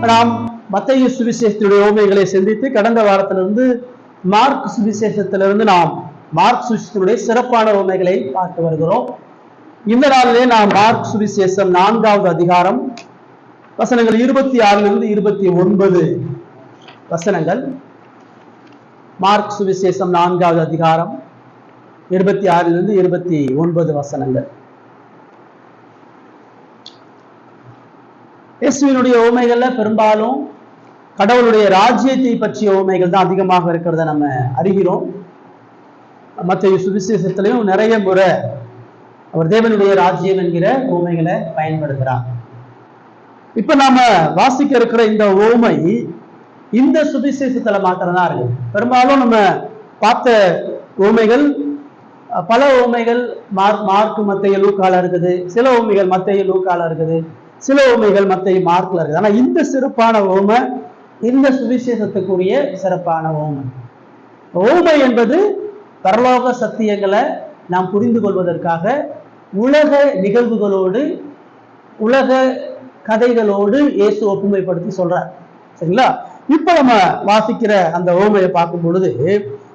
நாம் மத்தேயு சுவிசேஷத்தினுடைய ஓமைகளை சிந்தித்து கடந்த வாரத்திலிருந்து மார்க் சுவிசேஷத்திலிருந்து நாம் மார்க் சுவிசேஷத்தினுடைய சிறப்பான ஓமைகளை பார்த்து வருகிறோம். இந்த நாளிலே நாம் மார்க் சுவிசேஷம் 4வது அதிகாரம் வசனங்கள் 26 29 வசனங்கள். மார்க் சுவிசேஷம் 4வது அதிகாரம் 26 29 வசனங்கள். இயேசுவினுடைய ஓமைகள்ல பெரும்பாலும் கடவுளுடைய ராஜ்யத்தை பற்றிய ஓமைகள் தான் அதிகமாக இருக்கிறத நம்ம அறிகிறோம். மத்தேயு சுவிசேஷத்திலையும் நிறைய முறை அவர் தேவனுடைய ராஜ்யம் என்கிற ஓமைகளை பயன்படுத்துகிறார். இப்ப நாம வாசிக்க இருக்கிற இந்த ஓமை இந்த சுவிசேஷத்துல மாத்திரம்தான் இருக்கு. பெரும்பாலும் நம்ம பார்த்த ஓமைகள் பல ஓமைகள் மார்க் மத்தேயு லூக்கால இருக்குது, சில ஓமைகள் மத்தேயு லூக்கால இருக்குது, சில ஓமைகள் மத்தேயு மார்க்ல இருக்குது. ஆனா இந்த சிறப்பான ஓமை இந்த சுவிசேஷத்துக்குரிய சிறப்பான ஓமை. ஓமை என்பது பரலோக சத்தியங்களை நாம் புரிந்து கொள்வதற்காக உலக நிகழ்வுகளோடு உலக கதைகளோடு இயேசு ஒப்புமைப்படுத்தி சொல்றார். சரிங்களா? இப்ப நம்ம வாசிக்கிற அந்த ஓமையை பார்க்கும் பொழுது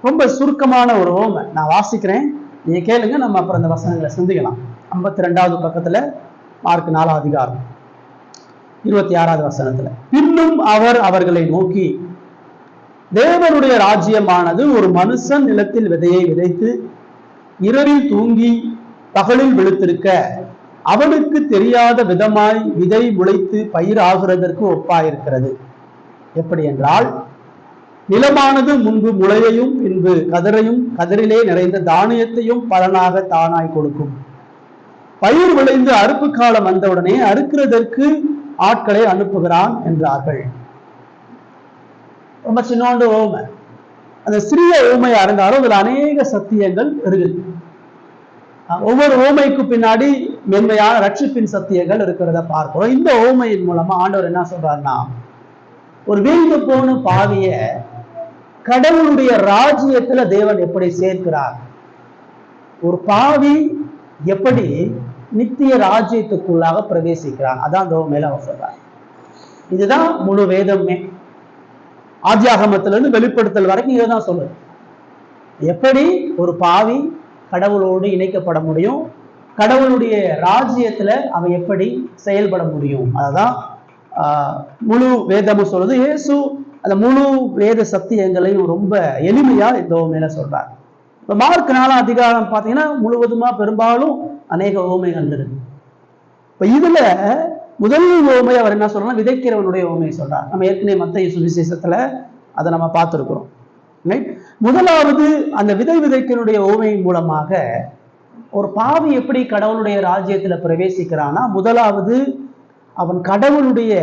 ரொம்ப சுருக்கமான ஒரு ஓமை நான் வாசிக்கிறேன், நீங்க கேளுங்க, நம்ம அப்புறம் அந்த வசனங்களை சிந்திக்கலாம். 52வது பக்கத்துல மார்க் 4வது அதிகாரம் 26வது வசனத்துல, இன்னும் அவர் அவர்களை நோக்கி, தேவனுடைய ராஜ்யமானது ஒரு மனுஷன் நிலத்தில் விதையை விதைத்து இரவில் தூங்கி பகலில் விழுத்திருக்க அவனுக்கு தெரியாத விதமாய் விதை முளைத்து பயிர் ஆகிறதற்கு ஒப்பாயிருக்கிறது. எப்படி என்றால், நிலமானது முன்பு முளையையும் பின்பு கதிரையும் கதிரிலே நிறைந்த தானியத்தையும் பலனாக தானாய் கொடுக்கும். பயிர் விளைந்து அறுப்பு காலம் வந்தவுடனே அறுக்கிறதற்கு ஆட்களை அனுப்புகிறான் என்றார்கள். ரொம்ப சின்னோண்டு ஓமை. அந்த சிறிய ஓமையா இருந்தாலும் அதுல அநேக சத்தியங்கள் இருக்குது. ஒவ்வொரு ஓமைக்கு பின்னாடி மென்மையான ரட்சிப்பின் சத்தியங்கள் இருக்கிறத பார்க்கிறோம். இந்த ஓமையின் மூலமா ஆண்டவர் என்ன சொல்றாருன்னா, ஒரு வீழ்ந்து போன பாவிய கடவுளுடைய ராஜ்யத்துல தேவன் எப்படி சேர்க்கிறார், ஒரு பாவி எப்படி நித்திய ராஜ்யத்துக்குள்ளாக பிரவேசிக்கிறான், அதான் அந்த ஓமையில அவர் சொல்றார். இதுதான் முழு வேதமே, ஆதியாகமத்திலிருந்து வெளிப்படுத்தல் வரைக்கும் இதுதான் சொல்லுது. எப்படி ஒரு பாவி கடவுளோடு இணைக்கப்பட முடியும், கடவுளுடைய ராஜ்யத்துல அவன் எப்படி செயல்பட முடியும், அதுதான் முழு வேதமும் சொல்லுது. இயேசு அந்த முழு வேத சத்தியங்களையும் ரொம்ப எளிமையா இந்த ஓமையில சொல்றார். இப்ப மார்க் 4வது அதிகாரம் பார்த்தீங்கன்னா முழுவதுமா பெரும்பாலும் அநேக ஓமைகள் இருக்கு. இப்ப இதுல முதல் ஓமை அவர் என்ன சொல்றாருன்னா, விதைக்கிறவனுடைய ஓமையை சொல்றார். நம்ம ஏற்கனவே மத்தேயு சுவிசேஷத்துல அதை நம்ம பார்த்துருக்கிறோம். முதலாவது அந்த விதைக்கிறனுடைய ஓமையின் மூலமாக ஒரு பாவி எப்படி கடவுளுடைய ராஜ்யத்துல பிரவேசிக்கிறான்னா, முதலாவது அவன் கடவுளுடைய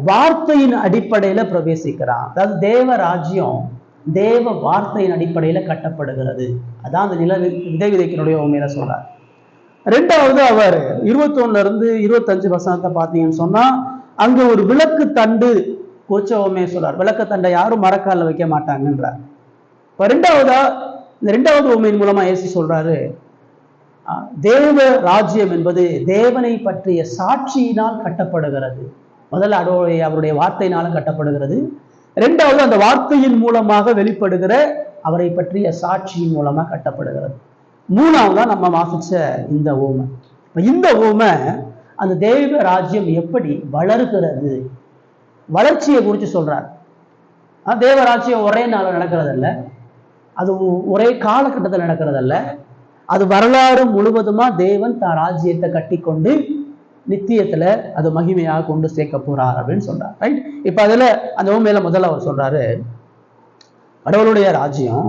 வார்த்தையின் அடிப்படையில பிரவேசிக்கிறான். அதாவது தேவ ராஜ்யம் தேவ வார்த்தையின் அடிப்படையில கட்டப்படுகிறது. அதான் அந்த விதைக்கிறனுடைய ஓமையில சொல்றார். ரெண்டாவது அவர் 21 25 வசனத்தை பார்த்தீங்கன்னு சொன்னா, அங்க ஒரு விளக்கு தண்டு குறிச்ச ஓமையை சொல்றார். விளக்கு தண்டை யாரும் மரக்கால வைக்க மாட்டாங்கன்றார். இப்ப இந்த 2வது ஓமையின் மூலமா இயேசு சொல்றாரு, தேவ ராஜ்யம் என்பது தேவனை பற்றிய சாட்சியினால் கட்டப்படுகிறது. முதல்ல அவருடைய வார்த்தையினாலும் கட்டப்படுகிறது. 2வது அந்த வார்த்தையின் மூலமாக வெளிப்படுகிற அவரை பற்றிய சாட்சியின் மூலமா கட்டப்படுகிறது. 3வது நம்ம வாசிச்ச இந்த ஓமை. இந்த ஓமை அந்த தேவ ராஜ்யம் எப்படி வளர்கிறது, வளர்ச்சியை குறித்து சொல்றார். தேவ ராஜ்யம் ஒரே நாள் நடக்கிறதல்ல, அது ஒரே காலகட்டத்தில் நடக்கிறதல்ல, அது வரலாறு முழுவதுமா தேவன் தான் ராஜ்யத்தை கட்டி கொண்டு நித்தியத்துல அது மகிமையாக கொண்டு சேர்க்க போறார் அப்படின்னு சொல்றார். ரைட்? இப்ப அதுல அந்த ஓமையில முதல்ல அவர் சொல்றாரு, கடவுளுடைய ராஜ்யம்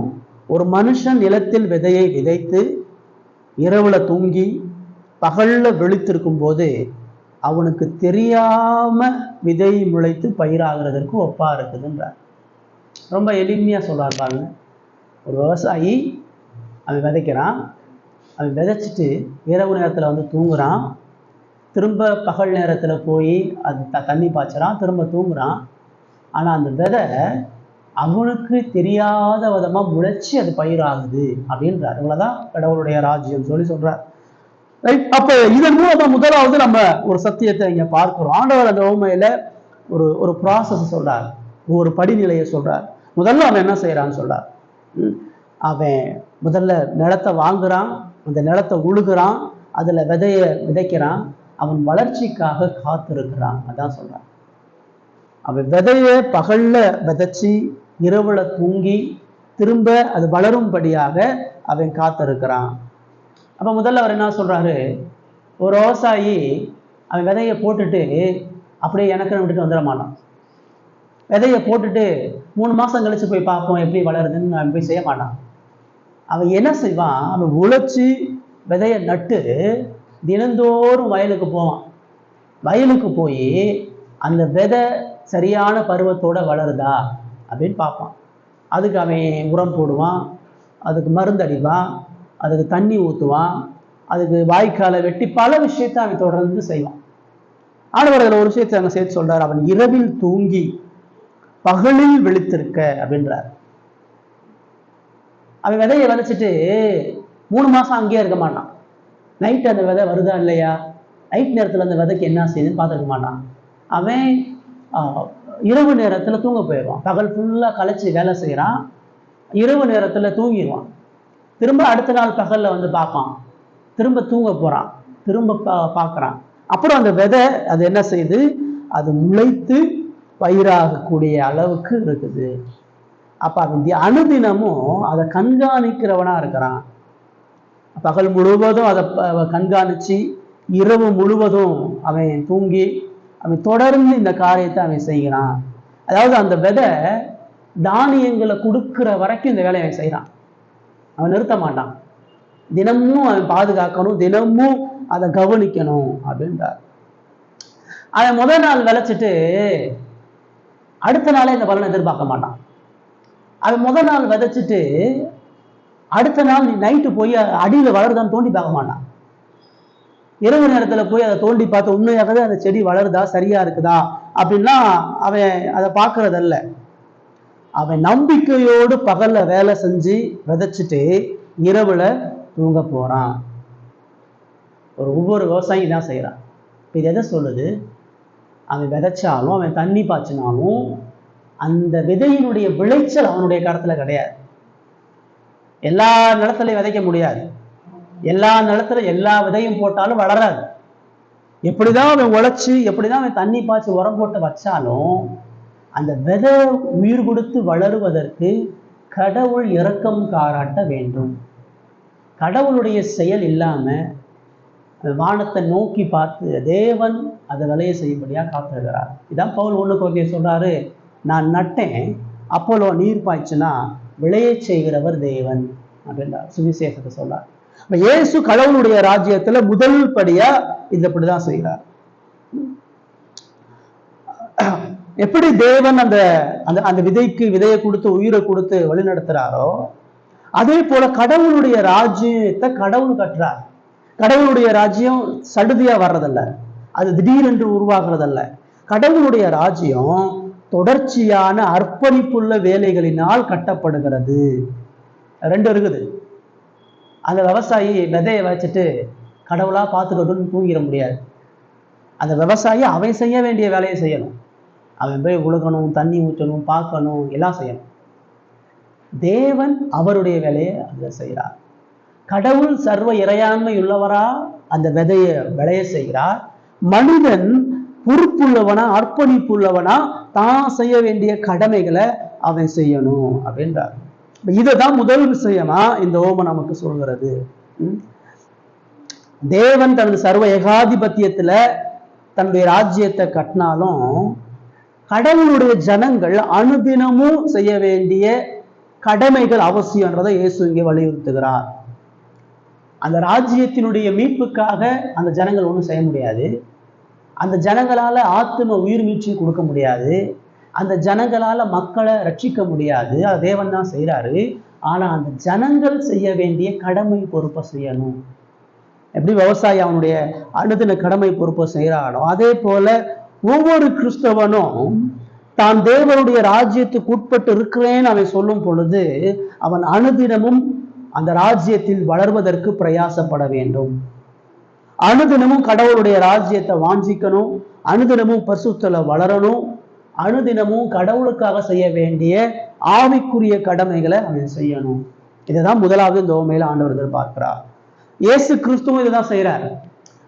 ஒரு மனுஷன் நிலத்தில் விதையை விதைத்து இரவுல தூங்கி பகல்ல விழித்திருக்கும் போது அவனுக்கு தெரியாம விதை முளைத்து பயிராகிறதற்கு ஒப்பா இருக்குதுன்றார். ரொம்ப எளிமையா சொல்றார் பாருங்க. ஒரு விவசாயி அவன் விதைக்கிறான், அவன் விதைச்சிட்டு இரவு நேரத்துல வந்து தூங்குறான், திரும்ப பகல் நேரத்துல போய் அது தண்ணி பாய்ச்சறான், திரும்ப தூங்குறான். ஆனா அந்த விதை அவனுக்கு தெரியாத விதமா முளைச்சி அது பயிராகுது அப்படின்றார். இவ்வளவுதான் கடவுளுடைய ராஜ்யம் சொல்றார். ரைட். அப்ப இதன் மூலமா முதலாவது நம்ம ஒரு சத்தியத்தை இங்க பார்க்கிறோம். ஆண்டவர் அந்த உண்மையில ஒரு ப்ராசஸ் சொல்றார், ஒரு படிநிலையை சொல்றார். முதல்ல அவன் என்ன செய்யறான்னு சொல்றார். அவன் முதல்ல நிலத்தை வாங்குறான், அந்த நிலத்தை உழுகுறான், அதுல விதைய விதைக்கிறான், அவன் வளர்ச்சிக்காக காத்திருக்கிறான். அதான் சொல்றான். அவன் விதைய பகல்ல விதைச்சி இரவுல தூங்கி திரும்ப அது வளரும்படியாக அவன் காத்திருக்கிறான். அப்ப முதல்ல அவர் என்ன சொல்றாரு, ஒரு விவசாயி அவன் விதைய போட்டுட்டு அப்படியே எனக்கு விட்டுட்டு வந்துட மாட்டான். விதைய போட்டுட்டு 3 மாசம் கழிச்சு போய் பார்ப்போம் எப்படி வளருதுன்னு அவன் போய் செய்ய மாட்டான். அவன் என்ன செய்வான், அவன் உழைச்சி விதைய நட்டு தினந்தோறும் வயலுக்கு போவான். வயலுக்கு போய் அந்த விதை சரியான பருவத்தோட வளருதா அப்படின்னு பார்ப்பான். அதுக்கு அவன் உரம் போடுவான், அதுக்கு மருந்து அடிப்பான், அதுக்கு தண்ணி ஊற்றுவான், அதுக்கு வாய்க்காலை வெட்டி பல விஷயத்தை அவன் தொடர்ந்து செய்வான். ஆண்டவர் அதில் ஒரு விஷயத்தை அங்கே சேர்த்து சொல்றார், அவன் இரவில் தூங்கி பகலில் விழித்திருக்க அப்படின்றார். அவன் விதையை விதைச்சிட்டு 3 மாசம் அங்கேயே இருக்க மாட்டான். நைட்டு அந்த விதை வருதா இல்லையா, நைட் நேரத்தில் அந்த விதைக்கு என்ன செய்யுதுன்னு பார்த்துருக்க மாட்டான். அவன் இரவு நேரத்தில் தூங்க போயிடுவான். பகல் ஃபுல்லாக களைச்சி வேலை செய்கிறான், இரவு நேரத்தில் தூங்கிடுவான். திரும்ப அடுத்த நாள் பகலில் வந்து பார்ப்பான், திரும்ப தூங்க போகிறான், திரும்ப பார்க்குறான். அப்புறம் அந்த விதை அது என்ன செய்யுது, அது முளைத்து பயிராகக்கூடிய அளவுக்கு இருக்குது. அப்போ அவன் அனுதினமும் அதை கண்காணிக்கிறவனா இருக்கிறான். பகல் முழுவதும் அதை கண்காணிச்சு இரவு முழுவதும் அவன் தூங்கி அவன் தொடர்ந்து இந்த காரியத்தை அவன் செய்கிறான். அதாவது அந்த விதை தானியங்களை கொடுக்கிற வரைக்கும் இந்த வேலையை அவன் செய்கிறான். அவன் நிறுத்த மாட்டான். தினமும் அவன் பாதுகாக்கணும், தினமும் அதை கவனிக்கணும் அப்படின்றார். அவன் முதல் நாள் விளைச்சிட்டு அடுத்த நாளே இந்த பலனை எதிர்பார்க்க மாட்டான். அவன் முதல் நாள் விதைச்சிட்டு அடுத்த நாள் நைட்டு போய் அடியில் வளருதான்னு தோண்டி பார்க்க மாட்டான். இரவு நேரத்தில் போய் அதை தோண்டி பார்த்து உண்மையாகவே அந்த செடி வளருதா சரியா இருக்குதா அப்படின்னா அவன் அதை பார்க்கறதல்ல. அவன் நம்பிக்கையோடு பகல்ல வேலை செஞ்சு விதைச்சிட்டு இரவுல தூங்க போறான். ஒவ்வொரு விவசாயி தான் செய்யறான். இப்போ இது எதை சொல்லுது, அவன் விதைச்சாலும் அவன் தண்ணி பாய்ச்சினாலும் அந்த விதையினுடைய விளைச்சல் அவனுடைய கருத்துல கிடையாது. எல்லா நிலத்திலையும் விதைக்க முடியாது, எல்லா நிலத்துல எல்லா விதையும் போட்டாலும் வளராது. எப்படிதான் அவன் உழைச்சி எப்படிதான் அவன் தண்ணி பாய்ச்சி உரம் போட்டு வச்சாலும் அந்த விதை உயிர் கொடுத்து வளருவதற்கு கடவுள் இரக்கம் பாராட்ட வேண்டும். கடவுளுடைய செயல் இல்லாம வானத்தை நோக்கி பார்த்து தேவன் அதை விளைய செய்யும்படியா காத்திருக்கிறார். இதான் பவுல் 1 கொரிந்தியர் சொல்றாரு, நான் நட்டேன், அப்போலோ நீர் பாய்ச்சுனா விளைய செய்கிறவர் தேவன் அப்படின்றார், சுவிசேஷத்தை சொல்றார். இயேசு கடவுளுடைய ராஜ்யத்துல முதல் படியா இது இப்படிதான் செய்கிறார். எப்படி தேவன் அந்த அந்த விதைக்கு விதையை கொடுத்து உயிரை கொடுத்து வழி நடத்துறாரோ அதே போல கடவுளுடைய ராஜ்யத்தை கடவுள் கட்டுறார். கடவுளுடைய ராஜ்யம் சடுதியா வர்றதல்ல, அது திடீரென்று உருவாகிறதல்ல. கடவுளுடைய ராஜ்யம் தொடர்ச்சியான அர்ப்பணிப்புள்ள வேலைகளினால் கட்டப்படுகிறது. 2 இருக்குது. அந்த விவசாயி விதையை வச்சுட்டு கடவுளா பார்த்துக்கட்டும்னு தூங்கிட முடியாது. அந்த விவசாயி அவன் செய்ய வேண்டிய வேலையை செய்யணும். அவன் போய் உழுகணும், தண்ணி ஊற்றணும், பார்க்கணும், எல்லாம் செய்யணும். தேவன் அவருடைய வேலையை அதில் செய்கிறார். கடவுள் சர்வ இறையாண்மை உள்ளவரா அந்த விதையை விளைய செய்கிறார். மனிதன் பொறுப்புள்ளவனா அர்ப்பணிப்புள்ளவனா தான் செய்ய வேண்டிய கடமைகளை அவன் செய்யணும் அப்படின்றார். இதுதான் முதல் விஷயமா இந்த ஓமம் நமக்கு சொல்கிறது. தேவன் தனது சர்வ ஏகாதிபத்தியத்துல தன்னுடைய ராஜ்யத்தை கட்டினாலும் கடவுளுடைய ஜனங்கள் அனுதினமும் செய்ய வேண்டிய கடமைகள் அவசியம்ன்றதை இயேசு இங்கே வலியுறுத்துகிறார். அந்த ராஜ்யத்தினுடைய மீட்புக்காக அந்த ஜனங்கள் ஒன்றும் செய்ய முடியாது. அந்த ஜனங்களால ஆத்தும உயிர் மீட்சி கொடுக்க முடியாது. அந்த ஜனங்களால மக்களை ரட்சிக்க முடியாது. அது தேவன் தான் செய்யறாரு. ஆனா அந்த ஜனங்கள் செய்ய வேண்டிய கடமை பொறுப்பை செய்யணும். எப்படி விவசாயி அவனுடைய அனுதின கடமை பொறுப்பை செய்யறானோ அதே போல ஒவ்வொரு கிறிஸ்தவனும் தான் தேவனுடைய ராஜ்யத்துக்கு உட்பட்டு இருக்கிறேன்னு அவன் சொல்லும் பொழுது அவன் அனுதினமும் அந்த ராஜ்யத்தில் வளர்வதற்கு பிரயாசப்பட வேண்டும். அனுதினமும் கடவுளுடைய ராஜ்யத்தை வாஞ்சிக்கணும், அனுதினமும் பரிசுத்தல வளரணும், அனுதினமும் கடவுளுக்காக செய்ய வேண்டிய ஆவிக்குரிய கடமைகளை அவன் செய்யணும். இதுதான் முதலாவது இந்த உண்மையில ஆண்டவர் எதிர்பார்க்கிறார். இயேசு கிறிஸ்துவும் இதுதான் செய்யறாரு.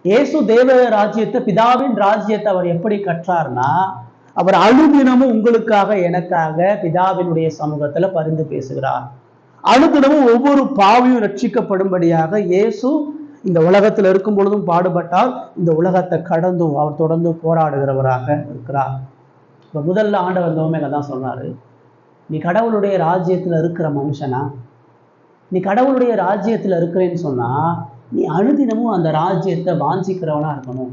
இயேசு தேவ ராஜ்யத்தை, பிதாவின் ராஜ்யத்தை அவர் எப்படி கற்றார்னா, அவர் அனுதினமும் உங்களுக்காக எனக்காக பிதாவினுடைய சமூகத்துல பரிந்து பேசுகிறார். அனுதினமும் ஒவ்வொரு பாவியும் ரட்சிக்கப்படும்படியாக இயேசு இந்த உலகத்துல இருக்கும் பொழுதும் பாடுபட்டால் இந்த உலகத்தை கடந்தும் அவர் தொடர்ந்து போராடுகிறவராக இருக்கிறார். இப்ப முதல்ல ஆண்டவர் இந்த உண்மையில தான் சொன்னாரு, நீ கடவுளுடைய ராஜ்யத்துல இருக்கிற மனுஷனா, நீ கடவுளுடைய ராஜ்யத்துல இருக்கிறேன்னு சொன்னா நீ அனுதினமும் அந்த ராஜ்யத்தை வாஞ்சிக்கிறவனா இருக்கணும்,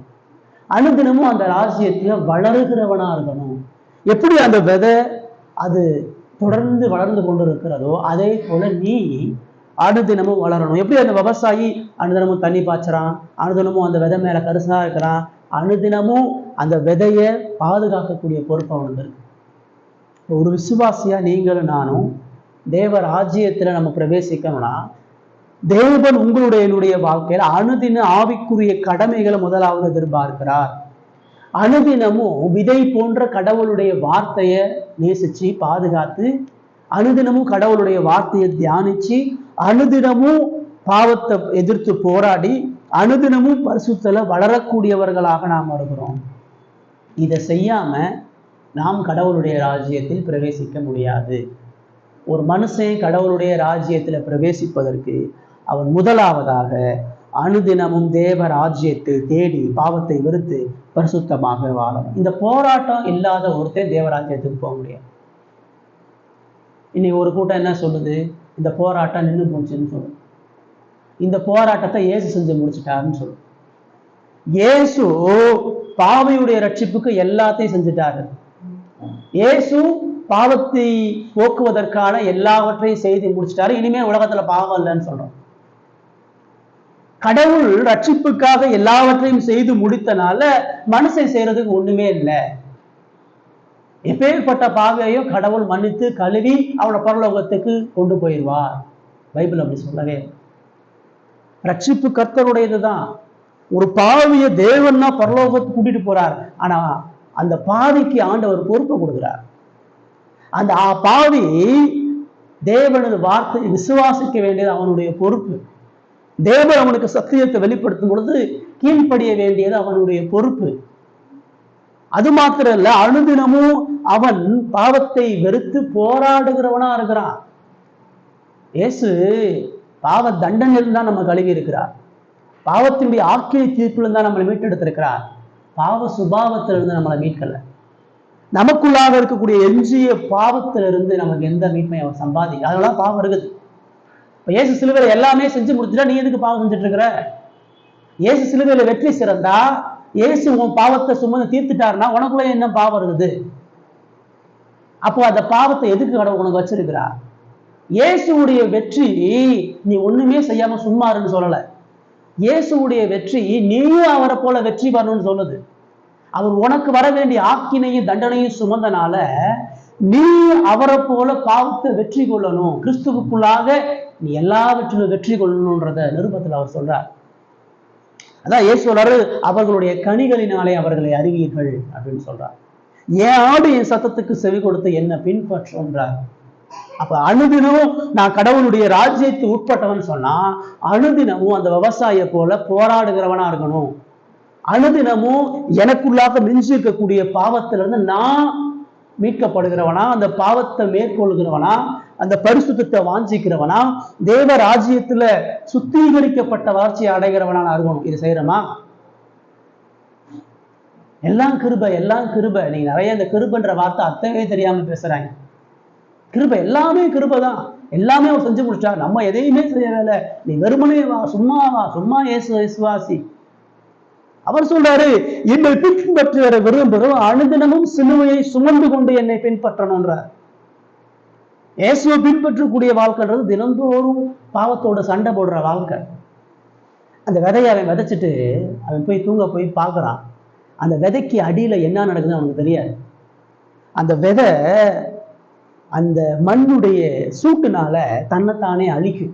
அனுதினமும் அந்த ராஜ்யத்துல வளருகிறவனா இருக்கணும். எப்படி அந்த விதை அது தொடர்ந்து வளர்ந்து கொண்டு இருக்கிறதோ அதே போல நீ அனுதினமும் வளரணும். எப்படி அந்த விவசாயி அனுதினமும் தண்ணி பாய்ச்சறான், அனுதினமும் அந்த விதை மேல கருசா இருக்கிறான், அனுதினமும் அந்த விதைய பாதுகாக்கக்கூடிய பொறுப்பு அவனுக்கு இருக்கு. ஒரு விசுவாசியா நீங்களும் நானும் தேவ ராஜ்யத்துல நம்ம பிரவேசிக்கணும்னா, தேவன் உங்களுடைய என்னுடைய வாழ்க்கையில அனுதின ஆவிக்குரிய கடமைகளை முதலாவது எதிர்பார்க்கிறார். அனுதினமும் விதை போன்ற கடவுளுடைய வார்த்தையை நேசிச்சு பாதுகாத்து, அனுதினமும் கடவுளுடைய வார்த்தையை தியானிச்சு, அனுதினமும் பாவத்தை எதிர்த்து போராடி, அனுதினமும் பரிசுத்தல வளரக்கூடியவர்களாக நாம் வருகிறோம். இதை செய்யாம நாம் கடவுளுடைய ராஜ்யத்தில் பிரவேசிக்க முடியாது. ஒரு மனுஷன் கடவுளுடைய ராஜ்யத்துல பிரவேசிப்பதற்கு அவன் முதலாவதாக அனுதினமும் தேவ ராஜ்யத்தை தேடி பாவத்தை வெறுத்து பரிசுத்தமாக வாழணும். இந்த போராட்டம் இல்லாத ஒருத்தன் தேவராஜ்யத்துக்கு போக முடியாது. இன்னைக்கு ஒரு கூட்டம் என்ன சொல்லுது, இந்த போராட்டம் நின்று போச்சுன்னு சொல்லுது. இந்த போராட்டத்தை இயேசு செஞ்சு முடிச்சுட்டாருன்னு சொல்லுது. இயேசு பாவியுடைய ரட்சிப்புக்கு எல்லாத்தையும் செஞ்சுட்டாரு. இயேசு பாவத்தை போக்குவதற்கான எல்லாவற்றையும் செய்து முடிச்சிட்டாரு. இனிமே உலகத்துல பாவம் இல்லைன்னு சொல்றோம். கடவுள் ரட்சிப்புக்காக எல்லாவற்றையும் செய்து முடித்தனால மனுஷன் செய்யறதுக்கு ஒண்ணுமே இல்லை. எப்பேற்பட்ட பாவையையும் கடவுள் மன்னித்து கழுவி அவனை பரலோகத்துக்கு கொண்டு போயிடுவார். பைபிள் அப்படி சொல்லவே. ரட்சிப்பு கர்த்தருடையதுதான். ஒரு பாவிய தேவன்னா பரலோகத்துக்கு கூட்டிட்டு போறார். ஆனா அந்த பாவிக்கு ஆண்டவர் பொறுப்பு கொடுக்கிறார். அந்த பாவி தேவனது வார்த்தை விசுவாசிக்க வேண்டியது அவனுடைய பொறுப்பு. தேவன் அவனுக்கு சத்தியத்தை வெளிப்படுத்தும் பொழுது கீழ்ப்படிய வேண்டியது அவனுடைய பொறுப்பு. அது மாத்திரம் இல்ல, அனுதினமும் அவன் பாவத்தை வெறுத்து போராடுகிறவனா இருக்கிறான். இயேசு பாவ தண்டனையில் தான் நம்ம கழுவி இருக்கிறார். பாவத்தினுடைய ஆக்கினை தீர்ப்பில் தான் நம்மளை மீட்டெடுத்திருக்கிறார். பாவ சுபாவத்திலிருந்து நம்மளை மீட்கல. நமக்குள்ளாக இருக்கக்கூடிய எஞ்சிய பாவத்திலிருந்து நமக்கு எந்த மீட்மையும் அவர் சம்பாதிக்க. அதனால பாவம் இருக்குது. இப்ப இயேசு சிலுவையில எல்லாமே செஞ்சு முடிச்சுட்டா நீ எதுக்கு பாவம் செஞ்சுட்டு இருக்கிற? இயேசு சிலுவையில வெற்றி சிறந்தா, இயேசு உன் பாவத்தை சுமந்து தீர்த்துட்டாருன்னா உனக்குள்ள என்ன பாவம் இருக்குது? அப்போ அந்த பாவத்தை எதுக்கு கடவுள் உனக்கு வச்சிருக்கிறா? இயேசுடைய வெற்றி நீ ஒண்ணுமே செய்யாம சும்மாருன்னு சொல்லல. இயேசுடைய வெற்றி நீயும் அவரை போல வெற்றி பெறணும்னு சொல்லுது. அவர் உனக்கு வர வேண்டிய ஆக்கினையும் தண்டனையும் சுமந்தனால நீ அவரை போல பாவத்தை வெற்றி கொள்ளணும். கிறிஸ்துவுக்குள்ளாக நீ எல்லாவற்றிலும் வெற்றி கொள்ளணும்ன்றத நிருபத்தில் அவர் சொல்றார். அதான் இயேசு சொல்றாரு, அவர்களுடைய கனிகளினாலே அவர்களை அறிவீர்கள் அப்படின்னு சொல்றார். என் ஆடு என் சத்தத்துக்கு செவி கொடுத்து என்ன பின்பற்றுன்றார். அப்ப அனுதினமும் நான் கடவுளுடைய ராஜ்யத்தை உட்பட்டவன் சொன்னா, அனுதினமும் அந்த விவசாய போல போராடுகிறவனா இருக்கணும். அனுதினமும் எனக்குள்ளாக மிஞ்சி இருக்கக்கூடிய பாவத்திலிருந்து நான் மீட்கப்படுகிறவனா, அந்த பாவத்தை மேற்கொள்கிறவனா, அந்த பரிசுத்தத்தை வாஞ்சிக்கிறவனா, தேவ ராஜ்யத்துல சுத்திகரிக்கப்பட்ட வளர்ச்சியை அடைகிறவனா இருக்கணும். இது செய்யறோமா? எல்லாம் கிருபை, எல்லாம் கிருபை. நீங்க நிறைய இந்த கிருபைன்ற வார்த்தை அத்தவே தெரியாம பேசுறாங்க. கிருபை எல்லாமே கிருபை தான். எல்லாமே அவர் செஞ்சு முடிச்சா, நம்ம எதையுமே செய்ய வேலை. நீ வெறுமனே வா, சும்மா வா, சும்மா இயேசு விசுவாசி. அவர் சொல்றாரு, என்னை பின்பற்றி வர விரும்புகிறோம் அனுதினமும் சிலுவையை சுமந்து கொண்டு என்னை பின்பற்றணும்ன்றார். இயேசுவை பின்பற்றக்கூடிய வாழ்க்கைன்றது தினந்தோறும் பாவத்தோட சண்டை போடுற வாழ்க்கை. அந்த விதையை அவன் விதைச்சிட்டு அவன் போய் தூங்க போய் பார்க்கறான். அந்த விதைக்கு அடியில என்ன நடக்குதுன்னு அவனுக்கு தெரியாது. அந்த விதை அந்த மண்ணுடைய சூட்டுனால தன்னைத்தானே அழிக்கும்.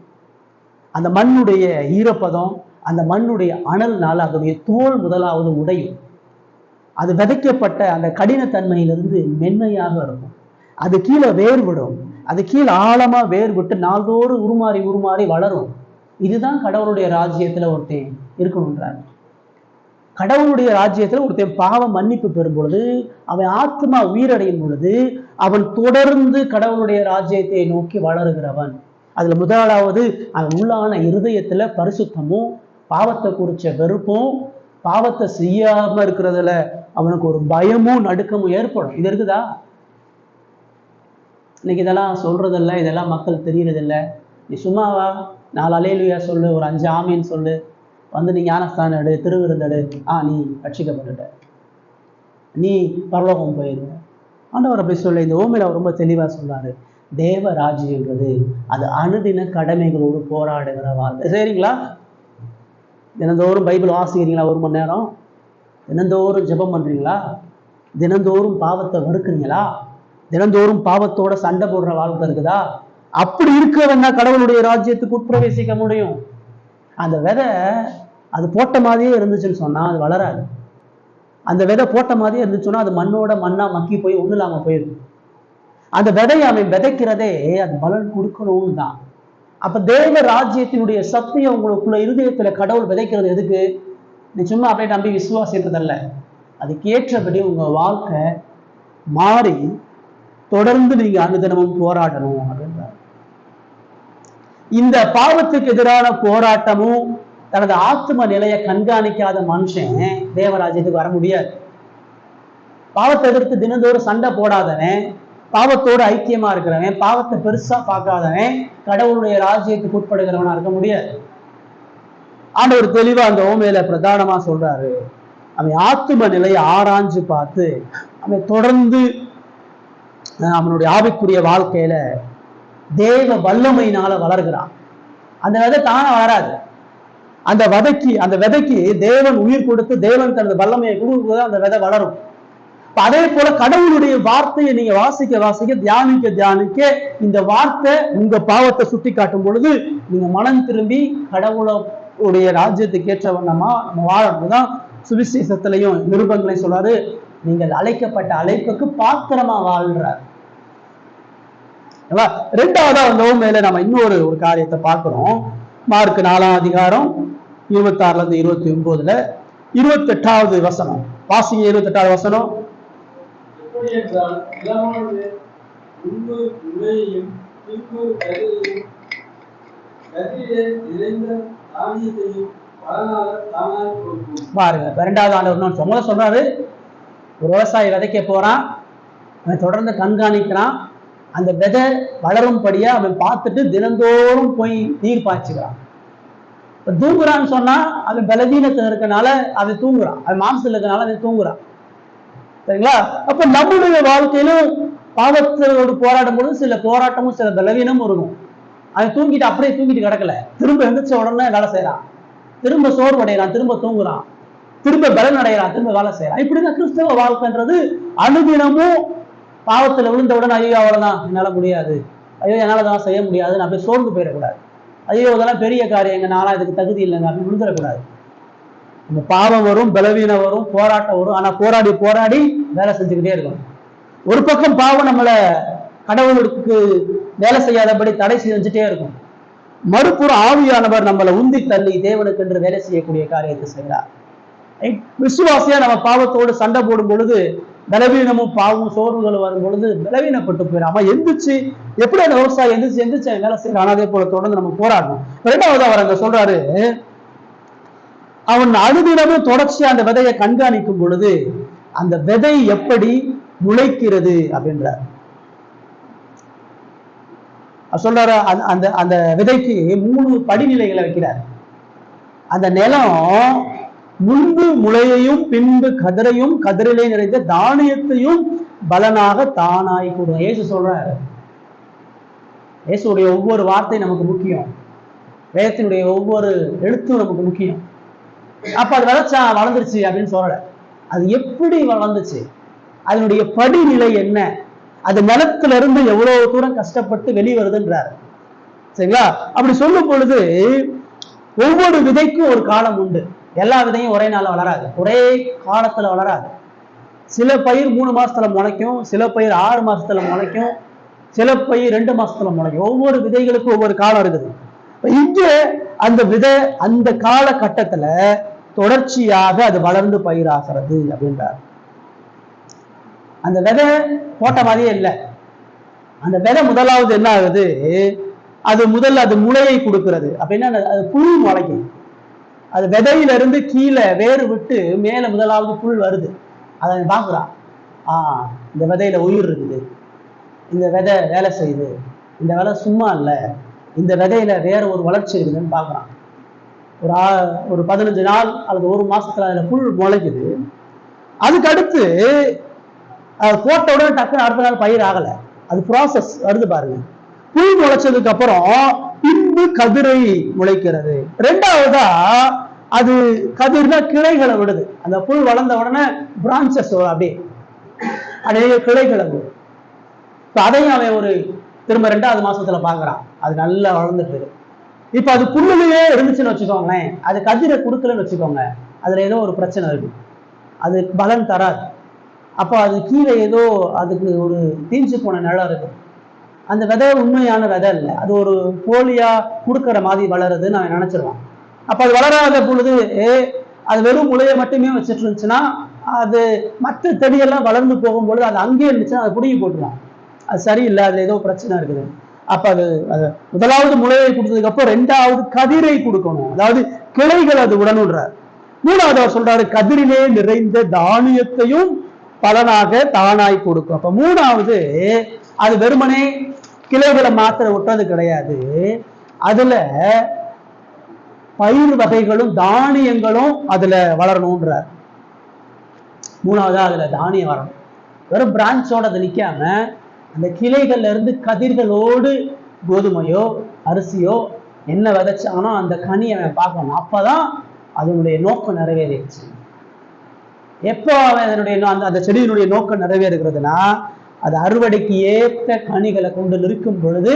அந்த மண்ணுடைய ஈரப்பதம், அந்த மண்ணுடைய அனல்னால அதனுடைய தோல் முதலாவது உடையும். அது விதைக்கப்பட்ட அந்த கடினத்தன்மையிலிருந்து மென்மையாக இருக்கும். அது கீழே வேர்விடும். அது கீழே ஆழமா வேர்விட்டு நாள்தோறும் உருமாறி உருமாறி வளரும். இதுதான் கடவுளுடைய ராஜ்யத்துல ஒருத்தன் இருக்கணும்ன்றார். கடவுளுடைய ராஜ்யத்துல ஒருத்தன் பாவ மன்னிப்பு பெறும் பொழுது, அவன் ஆத்மா உயிரடையும் பொழுது, அவன் தொடர்ந்து கடவுளுடைய ராஜ்யத்தை நோக்கி வளருகிறவன். அதுல முதலாவது அவன் உள்ளான இருதயத்துல பரிசுத்தமும், பாவத்தை குறிச்ச வெறுப்பும், பாவத்தை செய்யாம இருக்கிறதுல அவனுக்கு ஒரு பயமும் நடுக்கமும் ஏற்படும். இது இருக்குதா? இன்னைக்கு இதெல்லாம் சொல்றதில்ல, இதெல்லாம் மக்கள் தெரியறதில்ல. நீ சும்மாவா 4 அல்லேலூயா சொல்லு, ஒரு 5 ஆமீன் சொல்லு, வந்து நீ ஞானஸ்தானம் எடு, திருவிருந்தெடு, நீ ரட்சிக்கப்பட்டுட்ட, நீ பரலோகம் போயிரு. ஆண்டவர் அப்படி சொல்ல இந்த ஓமையில அவர் ரொம்ப தெளிவா சொல்றாரு. தேவ ராஜ்யங்கிறது அது அனுதின கடமைகளோடு போராடுகிற வாழ்க்கை. சரிங்களா? தினந்தோறும் பைபிள் வாசிக்கிறீங்களா? 1 மணி நேரம் தினந்தோறும் ஜெபம் பண்றீங்களா? தினந்தோறும் பாவத்தை வெறுக்கிறீங்களா? தினந்தோறும் பாவத்தோட சண்டை போடுற வாழ்க்கை இருக்குதா? அப்படி இருக்கிறவங்க கடவுளுடைய ராஜ்யத்துக்கு உட்பிரவேசிக்க முடியும். அந்த விதை அது போட்ட மாதிரியே இருந்துச்சுன்னு சொன்னா அது வளராது. அந்த விதை போட்ட மாதிரியே இருந்துச்சுன்னா அது மண்ணோட மண்ணா மக்கி போய் ஒண்ணு இல்லாம போயிடும். அந்த விதையை அவன் விதைக்கிறதே அது பலன் கொடுக்கணும்னு தான். அப்ப தேவ ராஜ்யத்தினுடைய சத்தியம் உங்களுக்குள்ள இருதயத்துல கடவுள் விதைக்கிறது எதுக்கு? நீ சும்மா அப்படியே நம்பி விசுவாசின்றதல்ல, அதுக்கேற்றபடி உங்க வாழ்க்கை மாறி தொடர்ந்து நீங்க அனுதினமும் போராடணும் அப்படின்றார். இந்த பாவத்துக்கு எதிரான போராட்டமும் தனது ஆத்ம நிலையை கண்காணிக்காத மனுஷன் தேவராஜ்யத்துக்கு வர முடியாது. பாவத்தை எதிர்த்து தினந்தோறும் சண்டை போடாதவன், பாவத்தோடு ஐக்கியமா இருக்கிறவன், பாவத்தை பெருசா பார்க்காதவன் கடவுளுடைய ராஜ்யத்துக்கு உட்படுகிறவனா இருக்க முடியாது. ஆண்டவர் தெளிவா அந்த ஓமையில பிரதானமா சொல்றாரு, அவன் ஆத்தும நிலையை ஆராய்ஞ்சு பார்த்து அவன் தொடர்ந்து அவனுடைய ஆவிக்குரிய வாழ்க்கையில தேவ வல்லமையினால வளர்கிறான். அந்த விதை தானே வளராது. அந்த விதைக்கு தேவன் உயிர் கொடுத்து தேவன் தனது வல்லமையை கொடுக்கும்போது அந்த விதை வளரும். அதே போல கடவுளுடைய வார்த்தையை நீங்க வாசிக்க தியானிக்க இந்த வார்த்தை உங்க பாவத்தை சுட்டி காட்டும் பொழுது நீங்க மனம் திரும்பி கடவுளுடைய ராஜ்யத்துக்கு ஏற்ற வண்ணமா வாழறதுதான் சுவிசேஷத்திலையும் நிருபங்களையும் சொல்றாரு. நீங்கள் அழைக்கப்பட்ட அழைப்புக்கு பாத்திரமா வாழ்றார். ரெண்டாவதா அந்த மேல நம்ம இன்னொரு காரியத்தை பார்க்கிறோம். மார்க் 4ஆம் அதிகாரம் 26 இருந்து 29 28வது வசனம் வாசிங்க. 28வது வசனம். பாருங்க, 2வது ஆண்டவர் சொல்றாரு, ஒரு விவசாயி விதைக்க போறான், அவன் தொடர்ந்து கண்காணிக்கிறான், அந்த விதை வளரும்படியா அவன் பார்த்துட்டு தினந்தோறும் போய் நீர் பாய்ச்சுக்கிறான். தூங்குறான்னு சொன்னா அவன் பலவீனத்துல இருக்கனால அவன் தூங்குறான், அவன் மாம்சத்துல இருக்கனால அவன் தூங்குறான். சரிங்களா? அப்ப நம்முடைய வாழ்க்கையிலும் பாவத்தோடு போராடும் பொழுது சில போராட்டமும் சில பலவீனமும் இருக்கும். அவன் அப்படியே தூங்கிட்டு கிடக்கல, திரும்ப எந்திரிச்ச உடனே வேலை செய்யறான், திரும்ப சோர்வு அடைகிறான், திரும்ப தூங்குறான், திரும்ப பலன் அடைகிறான், திரும்ப வேலை செய்யறான். இப்படிதான் கிறிஸ்தவ வாழ்க்கைன்றது. அனுதினமும் பாவத்துல விழுந்தவுடன் ஐயோ அவ்வளவுதான், என்னால முடியாது, ஐயோ என்னாலதான் செய்ய முடியாது, நான் போய் சோர்ந்து போயிடக்கூடாது, ஐயோ இதெல்லாம் பெரிய காரியங்க, நானா இதுக்கு தகுதி இல்லைங்க அப்படின்னு விழுந்துடக்கூடாது. நம்ம பாவம் வரும், பலவீனம் வரும், போராட்டம் வரும். ஆனா போராடி போராடி வேலை செஞ்சுக்கிட்டே இருக்கணும். ஒரு பக்கம் பாவம் நம்மளை கடவுளுக்கு வேலை செய்யாதபடி தடை செஞ்சுட்டே இருக்கும். மறுபுறம் ஆவியானவர் நம்மளை உந்தி தள்ளி தேவனுக்கு என்று வேலை செய்யக்கூடிய காரியத்தை செய்கிறார். விசுவாசியா நம்ம பாவத்தோடு சண்டை போடும் பொழுது பலவீனமும் பாவமும் சோர்வுகள் வரும் பொழுது பலவீனப்பட்டு போயிடும். அவன் எந்திரிச்சு எப்படி அந்த விவசாயி எந்திரிச்சு வேலை செய்யறான், அதே போல தொடர்ந்து நம்ம போராடணும். 2வது அவர் அங்க சொல்றாரு, அவன் அனுதினமும் தொடர்ச்சியா அந்த விதையை கண்காணிக்கும் பொழுது அந்த விதை எப்படி முளைக்கிறது அப்படின்றார். சொல்றாரு, அந்த அந்த விதைக்கு 3 படிநிலைகளை வைக்கிறார். அந்த நிலம் முன்பு முளையையும் பின்பு கதிரையும் கதிரிலே நிறைந்த தானியத்தையும் பலனாக தானாய் கூடும். இயேசு சொல்றாரு, இயேசுடைய ஒவ்வொரு வார்த்தை நமக்கு முக்கியம், வேதத்தினுடைய ஒவ்வொரு எழுத்தும் நமக்கு முக்கியம். அப்ப அது விளைச்சா வளர்ந்துருச்சு அப்படின்னு சொல்லல, அது எப்படி வளர்ந்துச்சு, அதனுடைய படிநிலை என்ன, அது நிலத்துல இருந்து எவ்வளவு தூரம் கஷ்டப்பட்டு வெளிவருதுன்றார். சரிங்களா? அப்படி சொல்லும் பொழுது ஒவ்வொரு விதைக்கும் ஒரு காலம் உண்டு. எல்லா விதையும் ஒரே நாள்ல வளராது, ஒரே காலத்துல வளராது. சில பயிர் 3 மாசத்துல முளைக்கும், சில பயிர் 6 மாசத்துல முளைக்கும், சில பயிர் 2 மாசத்துல முளைக்கும். ஒவ்வொரு விதைகளுக்கும் ஒவ்வொரு காலம் இருக்குது. இங்க அந்த விதை அந்த காலகட்டத்துல தொடர்ச்சியாக அது வளர்ந்து பயிராகிறது அப்படின்றார். அந்த விதை போட்ட மாதிரியே இல்லை. அந்த விதை முதலாவது என்ன ஆகுது, அது முதல்ல அது முளையை கொடுக்கிறது. அப்படின்னா அது புல் முளைக்கும். அது விதையிலிருந்து கீழே வேறு விட்டு மேல முதலாவது புல் வருது. அதை பார்க்குறான், இந்த விதையில உயிர் இருக்குது, இந்த விதை வேலை செய்யுது, இந்த வேலை சும்மா இல்லை, இந்த விதையில வேற ஒரு வளர்ச்சி இருக்குதுன்னு பார்க்குறான். ஒரு 15 நாள் அல்லது 1 மாசத்துல அதுல புல் முளைக்குது. அதுக்கு அடுத்து போட்ட உடனே டக்குன்னு அடுத்த நாள் பயிர் ஆகலை. அது ப்ராசஸ் வருது பாருங்க. புல் முளைச்சதுக்கு அப்புறம் பின்பு கதிரை முளைக்கிறது. ரெண்டாவதா அது கதிர்னா கிளைகளை விடுது. அந்த புல் வளர்ந்த உடனே பிரான்சஸ் அப்படியே அநேக கிளைகளை விடும். அதையும் அவன் ஒரு திரும்ப 2வது மாசத்துல பாக்குறான், அது நல்லா வளர்ந்துட்டு. இப்ப அது புல்லுலயே இருந்துச்சுன்னு வச்சுக்கோங்களேன், அது கதிரை கொடுக்கலன்னு வச்சுக்கோங்க, அதுல ஏதோ ஒரு பிரச்சனை இருக்கு, அது பலன் தராது. அப்போ அது கீழே ஏதோ அதுக்கு ஒரு தீஞ்சு போன நிலம் இருக்கு. அந்த விதை உண்மையான விதை இல்லை, அது ஒரு போலியா கொடுக்குற மாதிரி வளருதுன்னு அவன் நினைச்சிருவான். அப்ப அது வளராத பொழுது அது வெறும் முளையை மட்டுமே வச்சுட்டு இருந்துச்சுன்னா அது மற்ற செடியெல்லாம் வளர்ந்து போகும்பொழுது அது அங்கேயே இருந்துச்சுன்னா அதை பிடுங்கி போட்டுருவான். அது சரியில்லை, அதுல ஏதோ பிரச்சனை இருக்குது. அப்ப அது முதலாவது முளையை கொடுத்ததுக்கு அப்புறம் 2வது கதிரை கொடுக்கணும், அதாவது கிளைகள் அது உடனுன்றார். 3வது அவர் சொல்றாரு, கதிரிலே நிறைந்த தானியத்தையும் பலனாக தானாய் கொடுக்கும். அப்ப 3வது அது வெறுமனே கிளைகளை மாத்திர விட்டது கிடையாது, அதுல பயிர் வகைகளும் தானியங்களும் அதுல வளரணும்ன்றார். 3வதா அதுல தானியம் வரணும். வெறும் பிரான்ச்சோட அது நிக்காம அந்த கிளைகள்ல இருந்து கதிர்களோடு கோதுமையோ அரிசியோ என்ன விதைச்சானோ அந்த கனி அவன் பார்க்கணும். அப்பதான் அதனுடைய நோக்கம் நிறைவேறிடுச்சு. எப்போ அதனுடைய அந்த செடியினுடைய நோக்கம் நிறைவேறுகிறதுனா, அது அறுவடைக்கு ஏற்ற கனிகளை கொண்டு நிற்கும் பொழுது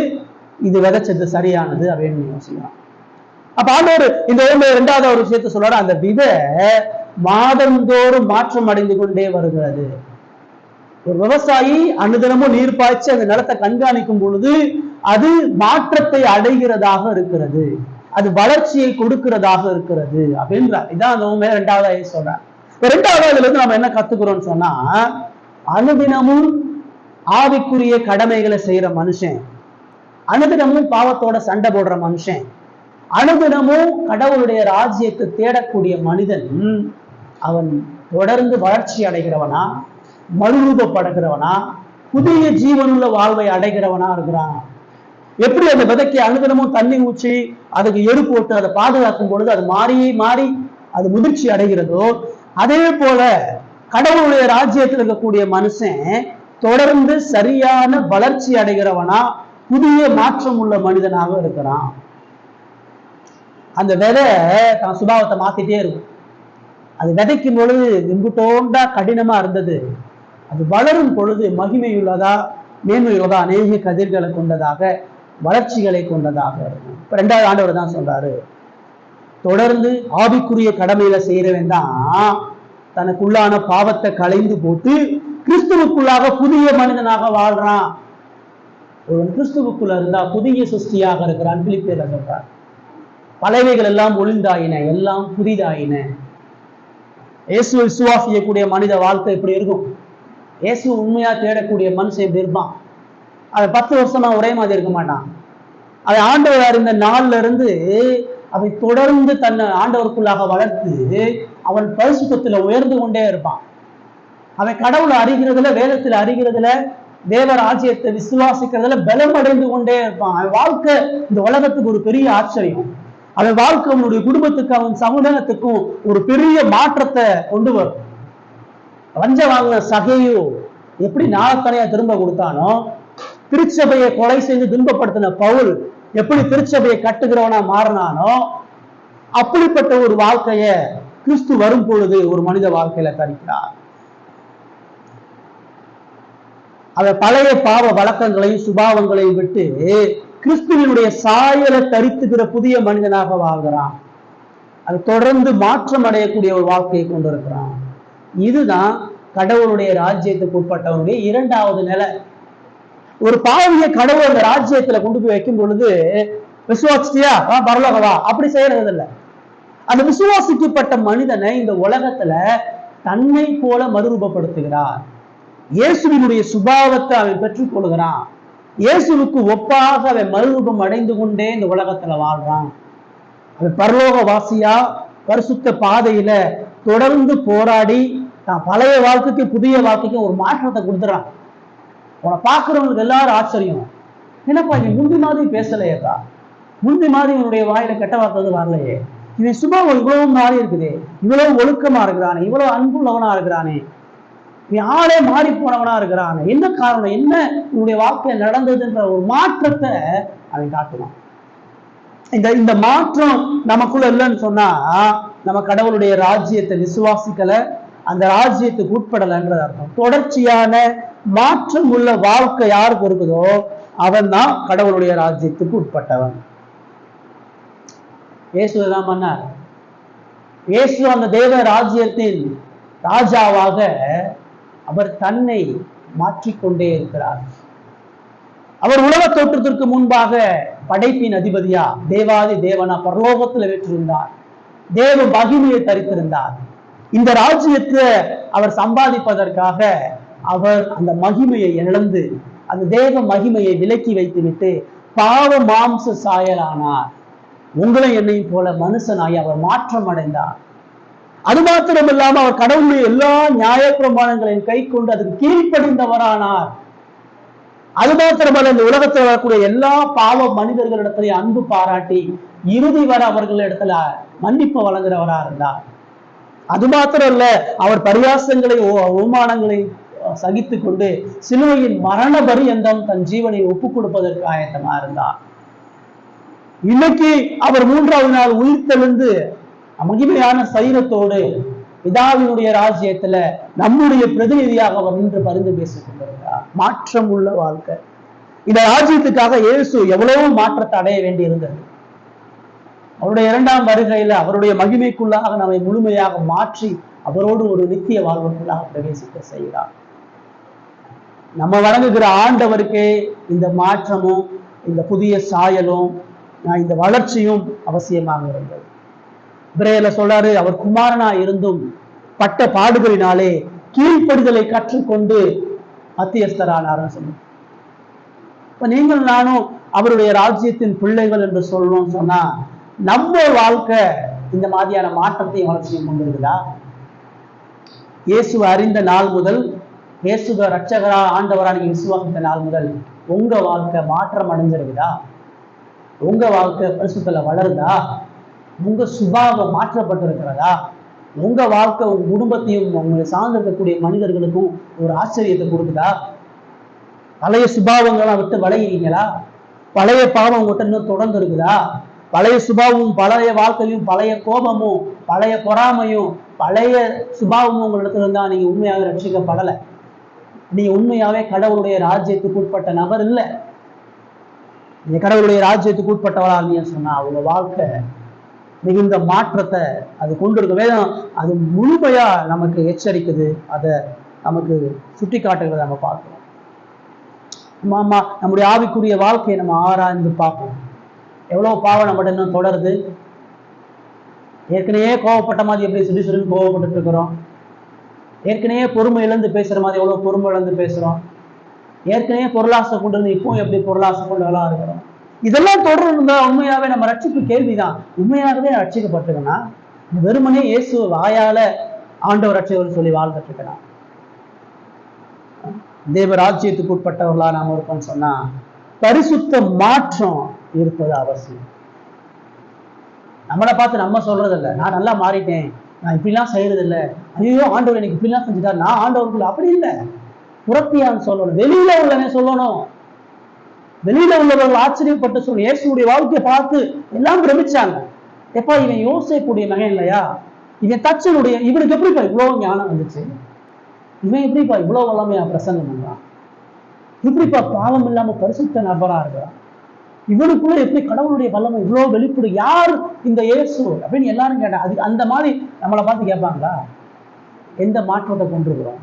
இது விதைச்சது சரியானது அப்படின்னு யோசிக்கலாம். அப்ப ஆண்டவர் இந்த 2வது ஒரு விஷயத்த சொல்றாரு, அந்த விதை மாதந்தோறும் மாற்றம் அடைந்து கொண்டே வருகிறது. ஒரு விவசாயி அனுதினமும் நீர் பாய்ச்சி அந்த நிலத்தை கண்காணிக்கும் பொழுது அது மாற்றத்தை அடைகிறதாக இருக்கிறது, அது வளர்ச்சியை கொடுக்கிறதாக இருக்கிறது அப்படின்றார். இதான் அந்த 2வது சொல்றார். 2வது இதுல இருந்து நம்ம என்ன கத்துக்கிறோம்னு சொன்னா, அனுதினமும் ஆவிக்குரிய கடமைகளை செய்யற மனுஷன், அனுதினமும் பாவத்தோட சண்டை போடுற மனுஷன், அனுதினமும் கடவுளுடைய ராஜ்யத்தை தேடக்கூடிய மனிதன், அவன் தொடர்ந்து வளர்ச்சி அடைகிறவனா, மறுரூபப்படுகிறவனா, புதிய ஜீவனுள்ள வாழ்வை அடைகிறவனா இருக்கிறான். எப்படி அந்த விதைக்கு அனுதினமும் தண்ணி ஊற்றி அதுக்கு எரு போட்டு அதை பாதுகாக்கும் பொழுது அது மாறி அது முதிர்ச்சி அடைகிறதோ, அதே போல கடவுளுடைய ராஜ்யத்தில் இருக்கக்கூடிய மனுஷன் தொடர்ந்து சரியான வளர்ச்சி அடைகிறவனா, புதிய மாற்றம் உள்ள மனிதனாக இருக்கிறான். அந்த விதை தான் சுபாவத்தை மாத்திட்டே இருக்கும். அது விதைக்கும் பொழுது இங்குட்டோண்டா கடினமா இருந்தது, அது வளரும் பொழுது மகிமையுள்ளதா மேன்மையுள்ளதா அநேக கதிர்களை கொண்டதாக வளர்ச்சிகளை கொண்டதாக இருக்கும். 2வது ஆண்டவர் தான் சொல்றாரு, தொடர்ந்து ஆவிக்குரிய கடமையில செய்யறவன் தான் தனக்குள்ளான பாவத்தை களைந்து போட்டு கிறிஸ்துவுக்குள்ளாக புதிய மனிதனாக வாழ்றான். ஒரு கிறிஸ்துவுக்குள்ள இருந்தா புதிய சிருஷ்டியாக இருக்கிறான். பிலிப்பியர்ல சொல்றார், பழையவைகள் எல்லாம் ஒளிந்தாயின, எல்லாம் புதிதாயின. இயேசுவை விசுவாசிக்கக்கூடிய மனித வாழ்க்கை எப்படி இருக்கும்? இயேசு உண்மையா தேடக்கூடிய மனுஷன் எப்படி இருப்பான்? அது 10 வருஷமா ஒரே மாதிரி இருக்க மாட்டான். அதை ஆண்டவர் அறிந்த நாள்ல இருந்து அதை தொடர்ந்து தன்னை ஆண்டவருக்குள்ளாக வளர்த்து அவன் பரிசுத்தத்துல உயர்ந்து கொண்டே இருப்பான். அவன் கடவுளை அறிகிறதுல, வேதத்துல அறிகிறதுல, தேவ ராஜ்யத்தை விசுவாசிக்கிறதுல பலம் அடைந்து கொண்டே இருப்பான். அவன் வாழ்க்கை இந்த உலகத்துக்கு ஒரு பெரிய ஆச்சரியம். அவன் வாழ்க்கை அவனுடைய குடும்பத்துக்கு, அவன் சமுதாயத்துக்கும் ஒரு பெரிய மாற்றத்தை கொண்டு வரும். லஞ்சம் வாங்கின சகையோ எப்படி நாளக்கணையா திரும்ப கொடுத்தானோ, திருச்சபையை கொலை செய்து துன்பப்படுத்தின பவுல் எப்படி திருச்சபையை கட்டுகிறவனா மாறினானோ, அப்படிப்பட்ட ஒரு வாழ்க்கைய கிறிஸ்து வரும் பொழுது ஒரு மனித வாழ்க்கையில தரிக்கிறார். அவன் பழைய பாவ வழக்கங்களையும் சுபாவங்களையும் விட்டு கிறிஸ்துவனுடைய சாயலை தரித்துக்கிற புதிய மனிதனாக வாழ்கிறான். அது தொடர்ந்து மாற்றம் அடையக்கூடிய ஒரு வாழ்க்கையை கொண்டிருக்கிறான். இதுதான் கடவுளுடைய ராஜ்யத்துக்கு உட்பட்டவனுடைய இரண்டாவது நிலை. ஒரு பாவிய கடவுள் அந்த ராஜ்யத்துல கொண்டு போய் வைக்கும் பொழுது, விசுவாசியா பரலோகவா அப்படி செய்யறது இல்லை. அந்த விசுவாசிக்கப்பட்ட மனிதனை இந்த உலகத்துல தன்னை போல மறுரூபப்படுத்துகிறார். இயேசுவினுடைய சுபாவத்தை அவன் பெற்றுக் கொள்கிறான். இயேசுவுக்கு ஒப்பாக அவன் மறுரூபம் அடைந்து கொண்டே இந்த உலகத்துல வாழ்றான். அவன் பரலோக வாசியா பரிசுத்த பாதையில தொடர்ந்து போராடி தான் பழைய வாழ்க்கைக்கு புதிய வாழ்க்கைக்கு ஒரு மாற்றத்தை கொடுத்துறான். உன்னை பார்க்கிறவங்களுக்கு எல்லாரும் ஆச்சரியம், என்னப்பா இவன் முந்தி மாதிரி பேசலையேக்கா, முந்தி மாதிரி இவனுடைய வாயில கெட்ட வார்த்தை வரலையே, இவன் சுபாவம் இவ்வளவு மாறி இருக்குது, இவ்வளவு ஒழுக்கமா இருக்கிறானே, இவ்வளவு அன்புள்ளவனா இருக்கிறானே, இவன் ஆளே மாறி போனவனா இருக்கிறானே, என்ன காரணம், என்ன இவனுடைய வாழ்க்கையில் நடந்ததுன்ற ஒரு மாற்றத்தை அவன் காட்டுவான். இந்த மாற்றம் நமக்குள்ள இல்லைன்னு சொன்னா நம்ம கடவுளுடைய ராஜ்யத்தை விசுவாசிக்கல, அந்த ராஜ்யத்துக்கு உட்படலைன்றது அர்த்தம். தொடர்ச்சியான மாற்றம் உள்ள வாழ்க்கை யாருக்கு இருக்குதோ அவன் தான் கடவுளுடைய ராஜ்யத்துக்கு உட்பட்டவன். இயேசுதான் பண்ணார். இயேசு அந்த தேவ ராஜ்யத்தின் ராஜாவாக அவர் தன்னை மாற்றிக்கொண்டே இருக்கிறார். அவர் உலக தோற்றத்திற்கு முன்பாக படைப்பின் அதிபதியா தேவாதி தேவனா பரலோகத்துல வெற்றிருந்தார். தேவ மகிமையை தரித்திருந்தார். இந்த ராஜ்யத்தை அவர் சம்பாதிப்பதற்காக அவர் அந்த மகிமையை இழந்து அந்த தேவ மகிமையை விலக்கி வைத்துவிட்டு பாவ மாம்ச சாயலானார். உங்களை என்னையும் போல மனுஷனாகி அவர் மாற்றம் அடைந்தார். அது மாத்திரம் இல்லாம அவர் கடவுளுடைய எல்லா நியாய பிரமாணங்களையும் கை கொண்டு அதுக்கு கீழ்ப்படிந்தவரானார். அது மாத்திரமல்ல, இந்த உலகத்தில் வரக்கூடிய எல்லா பாவ மனிதர்களிடத்திலையும் அன்பு பாராட்டி இறுதி வர அவர்களிடத்துல மன்னிப்பு வழங்குறவரா இருந்தார். அது மாத்திரம் இல்ல, அவர் பரியாசங்களை அவமானங்களை சகித்து கொண்டு சிலுவையின் மரண பரியந்தம் தன் ஜீவனை ஒப்புக் கொடுப்பதற்கு ஆயத்தமா இருந்தார். இன்னைக்கு அவர் மூன்றாவது நாள் உயிர்த்தெழுந்து மகிமையான சரீரத்தோடு பிதாவினுடைய ராஜ்யத்துல நம்முடைய பிரதிநிதியாக அவர் நின்று பரிந்து பேசிக் கொண்டிருக்கிறார். மாற்றம் உள்ள வாழ்க்கை. இந்த ராஜ்யத்துக்காக இயேசு எவ்வளவு மாற்றத்தை அடைய வேண்டி இருந்தது. அவருடைய இரண்டாம் வருகையில அவருடைய மகிமைக்குள்ளாக நம்மை முழுமையாக மாற்றி அவரோடு ஒரு நித்திய வாழ்வுக்குள்ளாக பிரவேசிக்க செய்கிறார். நம்ம வணங்குகிற ஆண்டவருக்கே இந்த மாற்றமும் இந்த புதிய சாயலும் இந்த வளர்ச்சியும் அவசியமாக இருந்தது. இப்ரேயர்ல சொல்றாரு, அவர் குமாரனா இருந்தும் பட்ட பாடுகளினாலே கீழ்ப்படிதலை கற்றுக்கொண்டு மத்தியஸ்தரானார்னு சொல்லு. இப்ப நீங்கள் நானும் அவருடைய ராஜ்யத்தின் பிள்ளைகள் என்று சொல்லணும்னு சொன்னா நம்ம வாழ்க்கை இந்த மாதிரியான மாற்றத்தை வளர்ச்சியும் கொண்டிருக்குதா? இயேசுவை அறிந்த நாள் முதல், இயேசுவ ரட்சகரா ஆண்டவரா நீங்க விசுவாசித்த நாள் முதல் உங்க வாழ்க்கை மாற்றம் அடைஞ்சிருக்குதா? உங்க வாழ்க்கை பரிசுத்தல வளருதா? உங்க சுபாவம் மாற்றப்பட்டிருக்கிறதா? உங்க வாழ்க்கை உங்க குடும்பத்தையும் உங்களை சார்ந்திருக்கக்கூடிய மனிதர்களுக்கும் ஒரு ஆச்சரியத்தை கொடுக்குதா? பழைய சுபாவங்களை விட்டு விலகிறீங்களா? பழைய பாவம் உங்ககிட்ட இன்னும் தொடர்ந்து இருக்குதா? பழைய சுபாவமும் பழைய வாழ்க்கையும் பழைய கோபமும் பழைய பொறாமையும் பழைய சுபாவமும் உங்களிடத்துல இருந்தா நீங்க உண்மையாக ரட்சிக்கப்படலை. நீங்க உண்மையாவே கடவுளுடைய ராஜ்யத்துக்கு உட்பட்ட நபர் இல்லை. நீங்க கடவுளுடைய ராஜ்யத்துக்கு உட்பட்டவளா நீங்க சொன்னா அவங்க வாழ்க்கை மிகுந்த மாற்றத்தை அது கொண்டிருக்க. வேதம் அது முழுமையா நமக்கு எச்சரிக்குது, அதை நமக்கு சுட்டி காட்டுகிறத நம்ம பார்க்கிறோம். நம்முடைய ஆவிக்குரிய வாழ்க்கையை நம்ம ஆராய்ந்து பார்ப்போம். எவ்வளவு பாவம் நம்மகிட்ட இன்னும் தொடருது. ஏற்கனவே கோவப்பட்ட மாதிரி எப்படி சுடி சுடின்னு கோவப்பட்டு இருக்கிறோம். ஏற்கனவே பொறுமை இழந்து பேசுற மாதிரி எவ்வளவு பொறுமை இழந்து பேசுறோம். ஏற்கனவே பொருளாசை கொண்டு இருந்து இப்போ எப்படி பொருளாசை கொண்டவர்களா இருக்கிறோம். இதெல்லாம் தொடர்ந்து உண்மையாவே நம்ம ரட்சிப்பு கேள்விதான். உண்மையாகவே ரட்சிக்கப்பட்டிருக்கனா வெறுமனே இயேசு வாயால ஆண்டவர் ரட்சகர் சொல்லி வாழ்ந்துட்டு இருக்கிறான். தேவ ராஜ்யத்துக்கு உட்பட்டவர்களா நாம இருக்கோம்னு சொன்னா பரிசுத்த மாற்றம் இருப்பது அவசியம். நம்மளை பார்த்து நம்ம சொல்றது இல்லை, நான் நல்லா மாறிட்டேன், நான் இப்படிலாம் செய்யறது இல்லை, ஐயோ ஆண்டவர் எனக்கு இப்படிலாம் செஞ்சுட்டார், நான் ஆண்டவருக்குள்ள அப்படி இல்லை. புறத்தியான்னு சொல்லணும், வெளியில உள்ளவனே சொல்லணும். வெளியில உள்ளவர்கள் ஆச்சரியப்பட்டு சொல்லணும். இயேசுடைய வாழ்க்கையை பார்த்து எல்லாம் பிரமிச்சாங்க. எப்பா இவன் யோசேப்புடைய மகன் இல்லையா, இவன் தச்சனுடைய, இவனுக்கு எப்படிப்பா இவ்வளவு ஞானம் வந்துச்சு, இவன் எப்படிப்பா இவ்வளவு வல்லமையா பிரசங்கம் பண்றான், இப்படிப்பா பாவம் இல்லாம பரிசுத்த நபரா இருக்கிறான், இவனுக்குள்ள எப்படி கடவுளுடைய வல்லமை இவ்வளவு வெளிப்படும், யார் இந்த இயேசு அப்படின்னு எல்லாரும் கேட்டாங்க. அது அந்த மாதிரி நம்மளை பார்த்து கேட்பாங்களா? எந்த மாற்றத்தை கொண்டிருக்கிறோம்?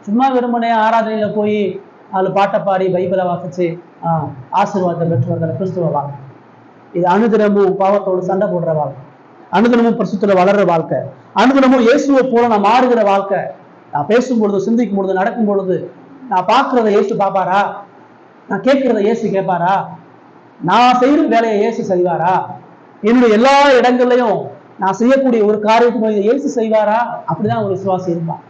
சும்மா வெறுமனே ஆராதனையில போய் அதில் பாட்டை பாடி பைபிளை வாசிச்சு ஆசீர்வாதத்தை பெற்று வந்த கிறிஸ்துவ வாழ்க்கை. இது அனுதினமும் பாவத்தோடு சண்டை போடுற வாழ்க்கை, அனுதினமும் பரிசுத்துல வளர்ற வாழ்க்கை, அனுதினமும் இயேசுவை போல நான் மாறுகிற வாழ்க்கை. நான் பேசும் பொழுது, சிந்திக்கும் பொழுது, நடக்கும் பொழுது நான் பார்க்கறத இயேசு பார்ப்பாரா? நான் கேட்கிறத இயேசு கேட்பாரா? நான் செய்யற வேலையை இயேசு செய்வாரா? என்னுடைய எல்லா இடங்கள்லையும் நான் செய்யக்கூடிய ஒரு காரியத்துக்கு இயேசு செய்வாரா? அப்படிதான் ஒரு விசுவாசி இருப்பான்.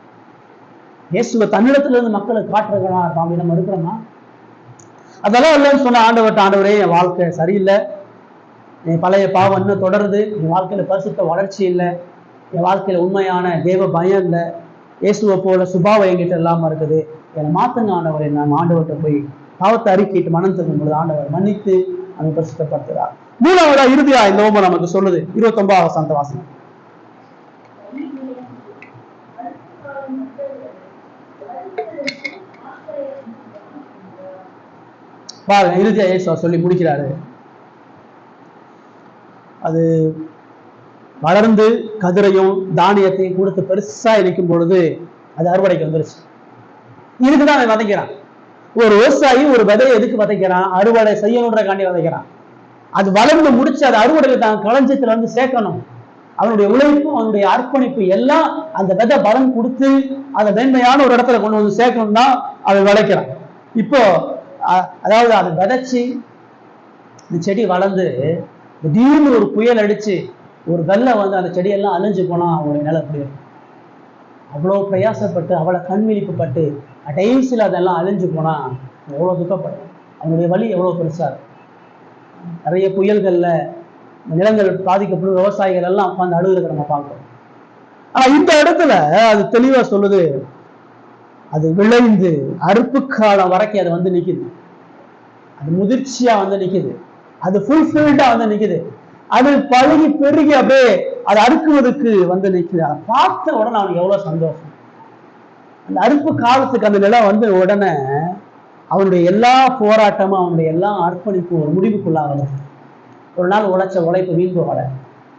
இயேசுவை தன்னிடத்துல இருந்து மக்களை காட்டுறவனா இருப்பான். அப்படி நம்ம இருக்கிறோமா? அதெல்லாம் இல்லைன்னு சொன்ன ஆண்டவரே என் வாழ்க்கை சரியில்லை, என் பழைய பாவம் இன்னும் தொடருது, என் வாழ்க்கையில பரிசுத்த வளர்ச்சி இல்லை, என் வாழ்க்கையில உண்மையான தேவ பயம் இல்லை, இயேசுவை போல சுபாவம் என்கிட்ட இல்லாம இருக்குது, என்னை மாத்துங்க ஆண்டவரை. நான் ஆண்டவர்கிட்ட போய் பாவத்தை அறிக்கிட்டு மனம் திரும்பும் பொழுது ஆண்டவர் மன்னித்து அவனை பரிசுத்தப்படுத்துறார். மூணாவதா இறுதியா இந்த ஓமம் நமக்கு சொல்லுது, 29 வாசனம். பாருங்க, இறுதியா இயேசு சொல்லி முடிக்கிறாரு. அது வளர்ந்து கதிரையும் தானியத்தையும் கொடுத்து பெருசா இருக்கும் பொழுது அது அறுவடைக்கு வந்துருச்சு. இதுக்குதான் அவன் விதைக்கிறான். ஒரு விவசாயி ஒரு விதையை எதுக்கு விதைக்கிறான்? அறுவடை செய்யணுன்ற காண்டி விதைக்கிறான். அது வளர்ந்து முடிச்சு அது அறுவடையில் தான் களஞ்சியத்துல வந்து சேர்க்கணும். அவனுடைய உழைப்பு, அவனுடைய அர்ப்பணிப்பு எல்லாம் அந்த விதை பலன் கொடுத்து அதை மேன்மையான ஒரு இடத்துல கொண்டு வந்து சேர்க்கணும்னா அவன் விளைக்கிறான். இப்போ அதாவது அதை விதைச்சு இந்த செடி வளர்ந்து திடீர்னு ஒரு புயல் அடிச்சு ஒரு வெள்ளம் வந்து அந்த செடியெல்லாம் அழிஞ்சு போனா அவனுடைய நிலை எப்படி இருக்கும்? அவ்வளோ பிரயாசப்பட்டு அவ்வளோ கண்விழிப்புப்பட்டு கடைசியில் அதெல்லாம் அழிஞ்சு போனா எவ்வளோ துக்கப்படும், அவனுடைய வலி எவ்வளோ பெருசா இருக்கும். நிறைய புயல்கள்ல நிலங்கள் பாதிக்கப்படும் விவசாயிகள் எல்லாம் உட்காந்து அழுகுறத நம்ம பார்க்கிறோம். ஆனா இந்த இடத்துல அது தெளிவா சொல்லுது, அது விளைந்து அறுப்பு காலம் வரைக்கும் அது வந்து நிக்குது, அது முதிர்ச்சியா வந்து நிக்குது, அது ஃபுல்ஃபில்டா வந்து நிக்குது, அது பழகி பெருகி அப்படியே அது அறுக்குவதற்கு வந்து நிக்குது. அதை பார்த்த உடனே அவனுக்கு எவ்வளவு சந்தோஷம். அந்த அறுப்பு காலத்துக்கு அந்த நிலம் வந்து உடனே அவனுடைய எல்லா போராட்டமும் அவனுடைய எல்லா அர்ப்பணிப்பும் ஒரு முடிவுக்குள்ளாகல. ஒரு நாள் உழைச்ச உழைப்பு வீண் போகலை,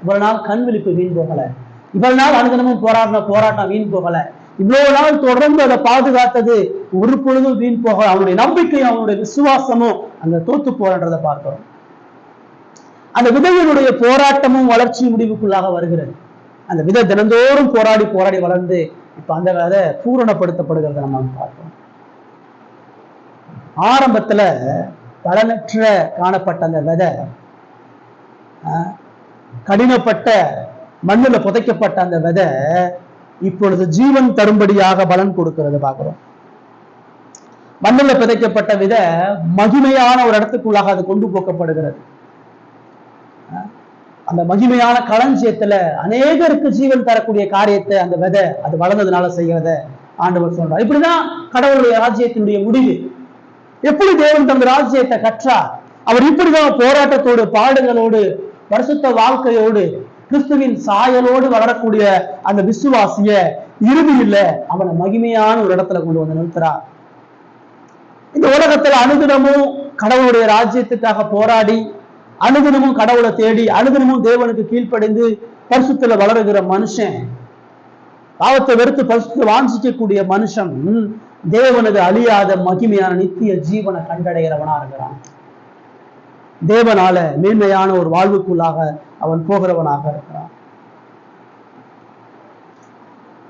இவ்வளவு நாள் கண் விழிப்பு வீண் போகலை, இவ்வளவு நாள் அனுதினமும் போராடின போராட்டம் வீண் போகலை, இவ்வளவு நாள் தொடர்ந்து அதை பாதுகாத்தது ஒரு பொழுதும் வீண் போகல. அவனுடைய நம்பிக்கையும் அவனுடைய விசுவாசமும் அந்த தோத்து போராடுறதை பார்க்கிறோம். அந்த விதையினுடைய போராட்டமும் வளர்ச்சி முடிவுக்குள்ளாக வருகிறது. அந்த விதை தினந்தோறும் போராடி போராடி வளர்ந்து இப்ப அந்த விதை பூரணப்படுத்தப்படுகிறத நம்ம பார்க்கிறோம். ஆரம்பத்துல பலனற்ற காணப்பட்ட அந்த விதை கடினப்பட்ட மண்ணுல புதைக்கப்பட்ட அந்த விதை இப்பொழுது ஜீவன் தரும்படியாக பலன் கொடுக்கிறது பார்க்கிறோம். மண்ணுல புதைக்கப்பட்ட விதை மகிமையான ஒரு இடத்துக்குள்ளாக அது கொண்டு போக்கப்படுகிறது. அந்த மகிமையான களஞ்சியத்துல அநேகருக்கு ஜீவன் தரக்கூடிய காரியத்தை அந்த விதை அது வளர்ந்ததுனால செய்கிறத ஆண்டவர் சொல்றார். இப்படிதான் கடவுளுடைய ராஜ்யத்தினுடைய முடிவு. எப்படி தேவன் தந்த ராஜ்யத்தை கற்றார்? அவர் இப்படிதான் போராட்டத்தோடு, பாடுகளோடு, பரிசுத்த வாழ்க்கையோடு, கிறிஸ்துவின் சாயலோடு வளரக்கூடிய அந்த விசுவாசிய இறுதியில அவனை மகிமையான ஒரு இடத்துல கொண்டு வந்து நிறுத்துறார். இந்த உலகத்துல அனுதினமும் கடவுளுடைய ராஜ்யத்துக்காக போராடி, அனுதினமும் கடவுளை தேடி, அனுதினமும் தேவனுக்கு கீழ்ப்படைந்து பரிசுத்துல வளருகிற மனுஷன், பாவத்தை வெறுத்து பரிசுத்தை வாஞ்சிக்கக்கூடிய மனுஷன் தேவனது அழியாத மகிமையான நித்திய ஜீவனை கண்டடைகிறவனா இருக்கிறான். தேவனால மேன்மையான ஒரு வாழ்வுக்குள்ளாக அவன் போகிறவனாக இருக்கிறான்.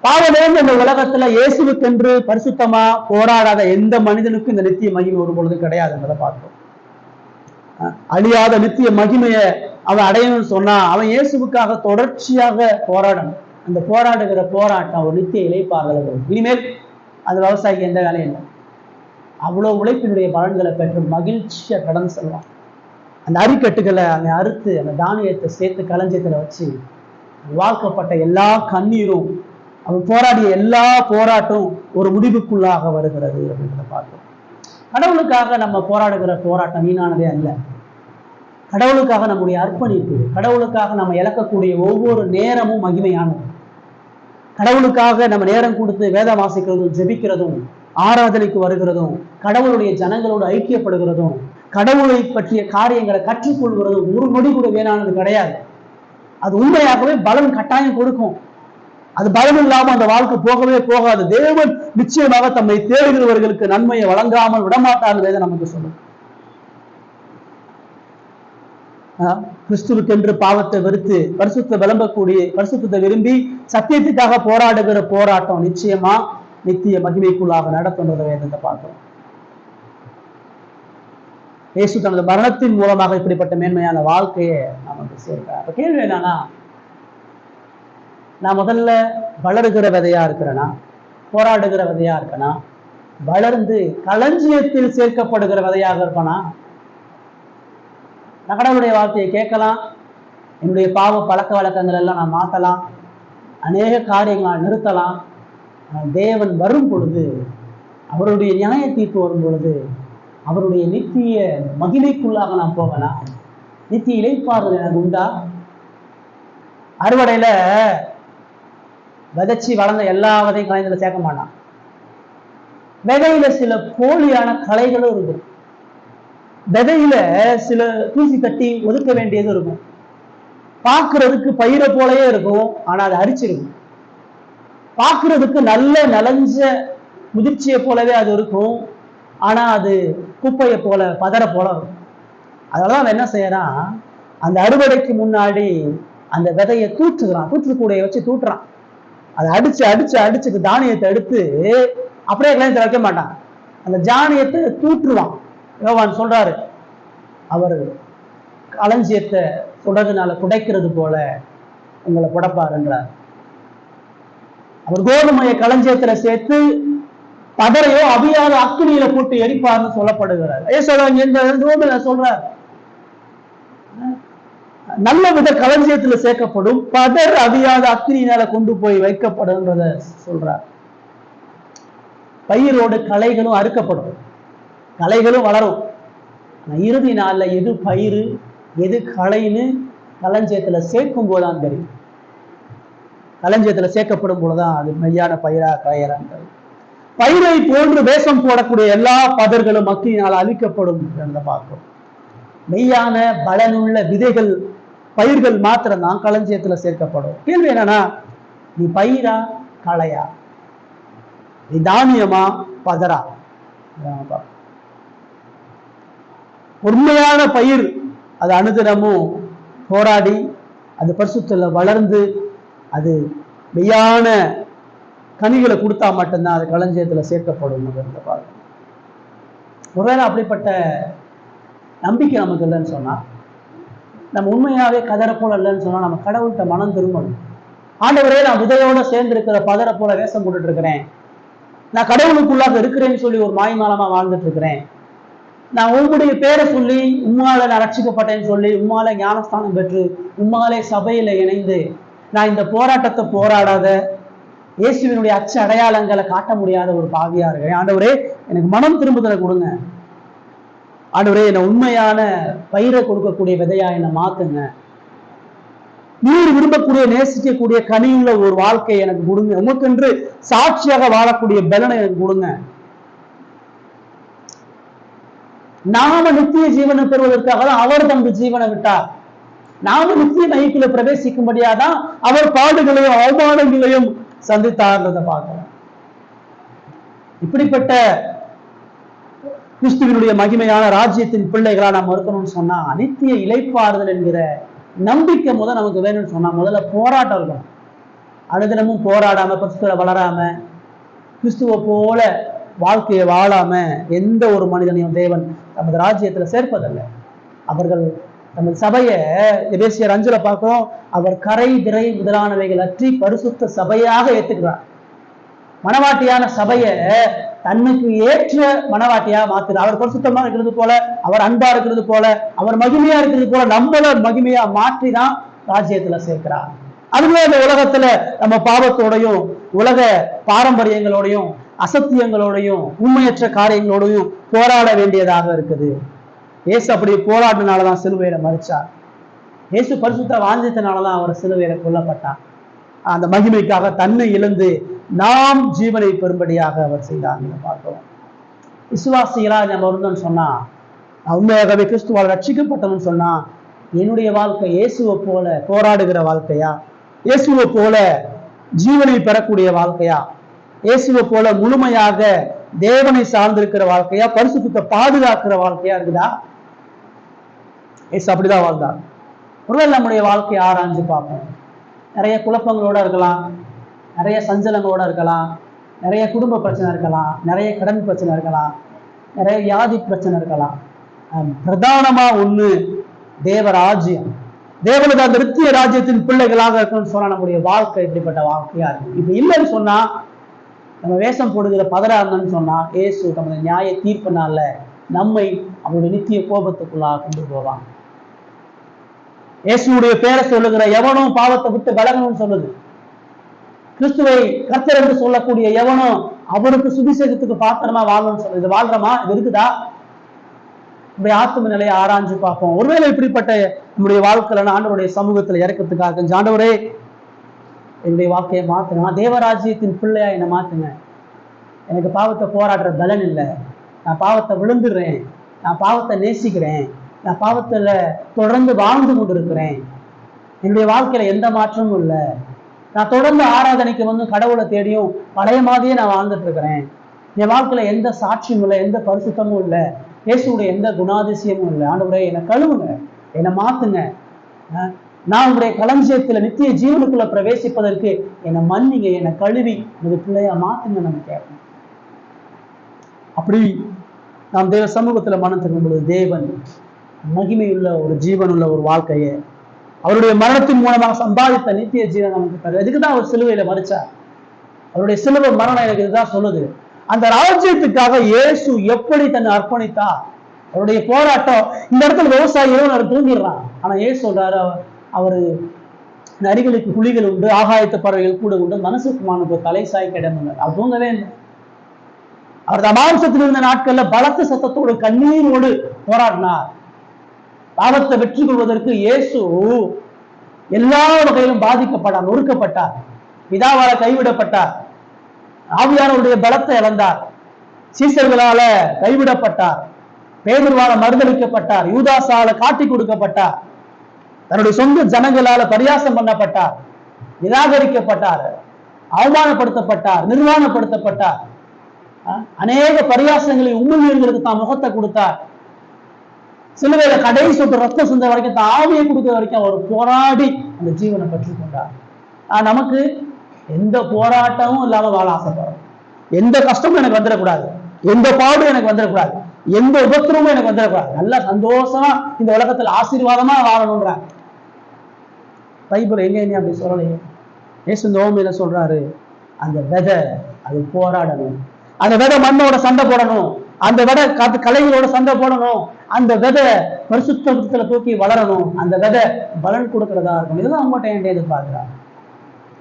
பாவலேந்து இந்த உலகத்துல இயேசுவுக்கென்று பரிசுத்தமா போராடாத எந்த மனிதனுக்கும் இந்த நித்திய மகிமை ஒரு பொழுது கிடையாது என்பதை பார்த்தோம். அழியாத நித்திய மகிமையை அவன் அடையணும்னு சொன்னா அவன் இயேசுவுக்காக தொடர்ச்சியாக போராடணும். அந்த போராடுகிற போராட்டம் ஒரு நித்திய இளைப்பாறுதல். இனிமேல் அந்த விவசாயிக்கு எந்த வேலையும் இல்லை. அவ்வளவு உழைப்பினுடைய பலன்களை பெற்று மகிழ்ச்சியா கடந்து செல்வான். அந்த அரிக்கட்டுகளை அவன் அறுத்து அந்த தானியத்தை சேர்த்து களஞ்சியத்துல வச்சு வாழ்க்கப்பட்ட எல்லா கண்ணீரும், அவன் போராடிய எல்லா போராட்டம் ஒரு முடிவுக்குள்ளாக வருகிறது அப்படின்றத பார்த்தோம். கடவுளுக்காக நம்ம போராடுகிற போராட்டம் வீணானதே அல்ல. கடவுளுக்காக நம்முடைய அர்ப்பணிப்பு, கடவுளுக்காக நம்ம இழக்கக்கூடிய ஒவ்வொரு நேரமும் மகிமையானது. கடவுளுக்காக நம்ம நேரம் கொடுத்து வேதம் வாசிக்கிறதும், ஜெபிக்கிறதும், ஆராதனைக்கு வருகிறதும், கடவுளுடைய ஜனங்களோடு ஐக்கியப்படுகிறதும், கடவுளை பற்றிய காரியங்களை கற்றுக்கொள்கிறது ஒரு நொடி கூட வேணானது கிடையாது. அது உண்மையாகவே பலன் கட்டாயம் கொடுக்கும். அது பலன் இல்லாம அந்த வாழ்க்கை போகவே போகாது. தேவன் நிச்சயமாக தம்மை தேடுகிறவர்களுக்கு நன்மையை வழங்காமல் விடமாட்டார் நமக்கு சொல்லும். கிறிஸ்துவுக்கென்று பாவத்தை வெறுத்து பரிசுத்தத்தை விரும்பி சத்தியத்துக்காக போராடுகிற போராட்டம் நிச்சயமா நித்திய மகிமைக்குள்ளாக நடத்துன்றத வேதத்தை பார்க்கிறோம். இயேசு தனது மரணத்தின் மூலமாக இப்படிப்பட்ட மேன்மையான வாழ்க்கையை நமக்கு சேர்க்கிறார். அப்ப கேள்வி என்னன்னா, நான் முதல்ல வளருகிற விதையா இருக்கிறேனா, போராடுகிற விதையா இருக்கனா, வளர்ந்து களஞ்சியத்தில் சேர்க்கப்படுகிற விதையாக இருப்பனா? நான் கடவுளுடைய வார்த்தையை கேட்கலாம், என்னுடைய பாவ பழக்க வழக்கங்கள் எல்லாம் நான் மாற்றலாம், அநேக காரியங்களை நிறுத்தலாம். தேவன் வரும் பொழுது, அவருடைய நியாய தீர்ப்பு வரும் பொழுது, அவருடைய நித்திய மகிமைக்குள்ளாக நான் போகலாம். நித்திய இளைப்பாறுதல் எனக்கு உண்டா? அறுவடையில விதைச்சி வளர்ந்த எல்லா விதையும் கலைஞர்ல சேர்க்க மாட்டான். விதையில சில போலியான கலைகளும் இருக்கும். விதையில சில தூசி கட்டி ஒதுக்க வேண்டியது இருக்கும். பார்க்கறதுக்கு பயிரை போலவே இருக்கும், ஆனா அது அரிச்சிருக்கும். பார்க்கறதுக்கு நல்ல நலஞ்ச முதிர்ச்சியை போலவே அது இருக்கும், ஆனா அது குப்பையை போல பதற போல இருக்கும். அதனாலதான் அவன் என்ன செய்யறான், அந்த அறுவடைக்கு முன்னாடி அந்த விதையை தூற்றுகிறான். தூற்றுக்கூடைய வச்சு தூட்டுறான். அதை அடிச்சு தானியத்தை எடுத்து அப்படியே கலைஞத்தை வைக்க மாட்டான். அந்த தானியத்தை தூற்றுவான். யோவான் சொல்றாரு, அவர் களஞ்சியத்தை சுடகுனால குடைக்கிறது போல உங்களை புடைப்பார் என்றார். அவர் கோதுமையை களஞ்சியத்துல சேர்த்து பதரையோ அவியாத அக்கினியில போட்டு எரிப்பார்னு சொல்லப்படுகிறார். சொல்றார், நல்ல வித களஞ்சியத்துல சேர்க்கப்படும், பதர் அவியாத அக்கினியினால கொண்டு போய் வைக்கப்படும்ன்றத சொல்றார். பயிரோடு களைகளும் அறுக்கப்படும், களைகளும் வளரும். இறுதி நாள்ல எது பயிர் எது களைன்னு களஞ்சியத்துல சேர்க்கும் போதுதான் தெரியும். களஞ்சியத்துல சேர்க்கப்படும் போதுதான் அது மெய்யான பயிரா களையறான்றது. பயிரை போன்று வேஷம் போடக்கூடிய எல்லா பதர்களும் அக்கினியால் அழிக்கப்படும் என்று பார்க்கிறோம். மெய்யான பலனுள்ள விதைகள் பயிர்கள் மாத்திரம்தான் களஞ்சியத்துல சேர்க்கப்படும். கேள்வி என்னன்னா, நீ பயிரா களையா, நீ தானியமா பதரா? உண்மையான பயிர் அது அனுதினமும் போராடி அது பரிசுத்தத்துல வளர்ந்து அது மெய்யான கனிகளை கொடுத்தா மட்டும்தான் அது களஞ்சியத்துல சேர்க்கப்படும். ஒருவேளை அப்படிப்பட்ட நம்பிக்கை நமக்கு இல்லைன்னு சொன்னா, நம்ம உண்மையாவே கதற போல இல்லைன்னு சொன்னா, நம்ம கடவுள்கிட்ட மனம் திரும்பணும். ஆண்டவரே, நான் விதையோட சேர்ந்து இருக்கிற பதற போல வேஷம் போட்டுட்டு இருக்கிறேன், நான் கடவுளுக்குள்ளாக இருக்கிறேன்னு சொல்லி ஒரு மாய்மாலமா வாழ்ந்துட்டு இருக்கிறேன், நான் உங்களுடைய பேரை சொல்லி உம்மால நான் ரட்சிக்கப்பட்டேன்னு சொல்லி உம்மால ஞானஸ்தானம் பெற்று உம்மாலே சபையில இணைந்து நான் இந்த போராட்டத்தை போராடாத இயேசுவினுடைய அச்ச அடையாளங்களை காட்ட முடியாத ஒரு பாவியா இருக்கேன். ஆண்டவரே, எனக்கு மனம் திரும்புதலை கொடுங்க. ஆண்டவரே, என்னை உண்மையான பயிரை கொடுக்கக்கூடிய விதையா என்னை மாத்துங்க. நீர் விரும்பக்கூடிய நேசிக்கக்கூடிய கனியுள்ள ஒரு வாழ்க்கையை எனக்கு கொடுங்க. உமக்கென்று சாட்சியாக வாழக்கூடிய பலனை எனக்கு கொடுங்க. நாம நித்திய ஜீவனை பெறுவதற்காக தான் அவர் தனது ஜீவனை விட்டார். நாம நித்திய மையக்குள்ள பிரவேசிக்கும்படியாதான் அவர் பாடுகளையும் அவமானங்களையும் சந்தித்தார்ன்றதை பார்க்கிறோம். இப்படிப்பட்ட கிறிஸ்துவினுடைய மகிமையான ராஜ்யத்தின் பிள்ளைகளா நாம் இருக்கணும்னு சொன்னா, நித்திய இளைப்பாறுதல் என்கிற நம்பிக்கை நமக்கு வேணும்னு சொன்னா, முதல்ல போராட்டம் இருக்கணும். அனுதினமும் போராடாம பரிசுத்தத்துல வளராம கிறிஸ்துவ போல வாழ்க்கையை வாழாம எந்த ஒரு மனிதனையும் தேவன் நமது ராஜ்யத்துல சேர்ப்பதில்லை. அவர்கள் நம்ம சபையை எபேசியர் 5 பார்க்கிறோம், அவர் கரை திரை முதலானவைகள் அற்றி பரிசுத்த சபையாக ஏத்துக்கிறார். மனவாட்டியான சபையை தன்னுக்கு ஏற்ற மனவாட்டியா மாத்துறார். அவர் பரிசுத்தமா இருக்கிறது போல, அவர் அன்பா இருக்கிறது போல, அவர் மகிமையா இருக்கிறது போல நம்மள மகிமையா மாற்றி தான் ராஜ்யத்துல சேர்க்கிறார். அதுவே இந்த உலகத்துல நம்ம பாவத்தோடையும் உலக பாரம்பரியங்களோடையும் அசத்தியங்களோடையும் உண்மையற்ற காரியங்களோடையும் போராட வேண்டியதாக இருக்குது. இயேசு அப்படி போராடினாலதான் சிலுவையில மரிச்சார். இயேசு பரிசுத்த வாஞ்சித்தனாலதான் அவர் சிலுவையில கொல்லப்பட்டார். அந்த மகிமைக்காக தன்னை இழந்து நாம் ஜீவனை பெறும்படியாக அவர் செய்தார். பார்க்கிறோம். விசுவாசிகளா நம்ம இருந்தோம்னு சொன்னா, உண்மையாகவே கிறிஸ்துவால் ரட்சிக்கப்பட்டவன் சொன்னா என்னுடைய வாழ்க்கை இயேசுவை போல போராடுகிற வாழ்க்கையா, இயேசுவை போல ஜீவனை பெறக்கூடிய வாழ்க்கையா, இயேசுவை போல முழுமையாக தேவனை சார்ந்திருக்கிற வாழ்க்கையா, பரிசுத்தத்தை பாதுகாக்கிற வாழ்க்கையா இருக்குதா? இயேசு அப்படிதான் வாழ்ந்தார். ஒருவேளை நம்முடைய வாழ்க்கையை ஆராய்ஞ்சு பார்ப்போம். நிறைய குழப்பங்களோட இருக்கலாம், நிறைய சஞ்சலங்களோட இருக்கலாம், நிறைய குடும்ப பிரச்சனை இருக்கலாம், நிறைய கடன் பிரச்சனை இருக்கலாம், நிறைய வியாதி பிரச்சனை இருக்கலாம். பிரதானமா ஒண்ணு தேவராஜ்யம். தேவனுக்கு அந்த நித்திய ராஜ்யத்தின் பிள்ளைகளாக இருக்கணும்னு சொன்னா நம்முடைய வாழ்க்கை இப்படிப்பட்ட வாழ்க்கையா இருக்கு. இப்ப இல்லைன்னு சொன்னா, நம்ம வேஷம் போடுகிற பதரா இருந்தோம்னு சொன்னா, இயேசு தமது நியாய தீர்ப்பினால நம்மை அவருடைய நித்திய கோபத்துக்குள்ளாக கொண்டு போவான். இயேசுடைய பேரை சொல்லுகிற எவனும் பாவத்தை விட்டு விலகணும்னு சொல்லுது. கிறிஸ்துவை கர்த்தர் என்று சொல்லக்கூடிய எவனும் அவருக்கு சுவிசேஷத்துக்கு பாத்திரமா வாழணும்னு சொல்லுது. இது வாழ்றமா? இது இருக்குதா? இப்படி ஆத்ம நிலையை ஆராய்ஞ்சு பார்ப்போம். ஒருவேளை இப்படிப்பட்ட நம்முடைய வாழ்க்கையில ஆண்டவருடைய சமூகத்துல இறக்கிறதுக்காக, ஆண்டவரே என்னுடைய வாழ்க்கையை மாத்துங்க, தேவராஜ்யத்தின் பிள்ளையா என்னை மாத்துங்க. எனக்கு பாவத்தை போராடுற பலன் இல்லை, நான் பாவத்தை விழுந்துடுறேன், நான் பாவத்தை நேசிக்கிறேன், நான் பாவத்துல தொடர்ந்து வாழ்ந்து கொண்டு இருக்கிறேன், என்னுடைய வாழ்க்கையில எந்த மாற்றமும் இல்லை, நான் தொடர்ந்து ஆராதனைக்கு வந்து கடவுளை தேடியும் பழைய மாதிரியே நான் வாழ்ந்துட்டு இருக்கிறேன், என் வாழ்க்கையில எந்த சாட்சியும் இல்லை, எந்த பரிசுத்தமும் இல்லை, இயேசுடைய எந்த குணாதிசயமும் இல்லை. ஆண்டவரே என்னை கழுவுங்க, என்னை மாத்துங்க, நான் உங்களுடைய களஞ்சியத்துல நித்திய ஜீவனுக்குள்ள பிரவேசிப்பதற்கு என்னை மன்னிங்க, என்னை கழுவி உங்க பிள்ளையா மாத்துங்க நம்ம கேட்கணும். அப்படி நாம் தேவ சமூகத்துல மனம் திரும்பும் பொழுது தேவன் மகிமையுள்ள ஒரு ஜீவனுள்ள ஒரு வாழ்க்கையை அவருடைய மரணத்தின் மூலமாக சம்பாதித்த நித்திய ஜீவன் நமக்கு தருது. இதுக்குதான் அவர் சிலுவையில மரிச்சார். அவருடைய சிலுவை மரணம் எனக்கு இதுதான் சொல்லுது. அந்த ராஜ்யத்துக்காக இயேசு எப்படி தன்னை அர்ப்பணித்தா, அவருடைய போராட்டம். இந்த இடத்துல விவசாயி இரவு தூங்கிடுறான், ஆனா இயேசு சொல்றாரு, அவரு நரிகளுக்கு குழிகள் உண்டு, ஆகாயத்து பறவைகள் கூட உண்டு, மனசுக்குமானுக்கு தலை சாய்க்க இடம் இல்லை. அவர் தூங்கவே இல்லை. அவர் மாம்சத்தில் இருந்த நாட்கள்ல பலத்த சத்தத்தோடு கண்ணீரோடு போராடினார். பாவத்தை வெற்றி கொள்வதற்கு இயேசு எல்லா வகையிலும் பாதிக்கப்பட்டார், நொறுக்கப்பட்டார், பிதாவால கைவிடப்பட்டார், ஆவியானவருடைய பலத்தை இழந்தார், சீசர்களால கைவிடப்பட்டார், பேதுருவால மறுதளிக்கப்பட்டார், யூதாசால காட்டி கொடுக்கப்பட்டார், தன்னுடைய சொந்த ஜனங்களால பரியாசம் பண்ணப்பட்டார், நிராகரிக்கப்பட்டார், அவமானப்படுத்தப்பட்டார், நிர்வாணப்படுத்தப்பட்டார், அநேக பரியாசங்களை உண்மைகளுக்கு தான் முகத்தை கொடுத்தார். சிலுவையில கடைசி சொட்டு ரத்தம் சிந்த வரைக்கும் தான் ஆவியை கொடுக்கிற வரைக்கும் அவர் போராடி அந்த ஜீவனை பெற்றுக்கொண்டார். நமக்கு எந்த போராட்டமும் இல்லாம வாழ ஆசைப்படுறோம். எந்த கஷ்டமும் எனக்கு வந்துடக்கூடாது, எந்த பாடும் எனக்கு வந்துடக்கூடாது, எந்த உபத்திரமும் எனக்கு வந்துடக்கூடாது, நல்லா சந்தோஷமா இந்த உலகத்துல ஆசீர்வாதமா வாழணும்ன்ற பைபிள் எங்க அப்படி சொல்லலையே. இயேசு இந்த ஓமையில சொல்றாரு, அந்த விதை அது போராடணும், அந்த விதை மண்ணோட சண்டை போடணும், அந்த விதை கலைகளோட சண்டை போடணும், அந்த விதை பரிசுத்தத்துல தூக்கி வளரணும், அந்த விதை பலன் கொடுக்கிறதா இருக்கணும். இதுதான் அவங்ககிட்ட எதிர்பார்க்கிறார்.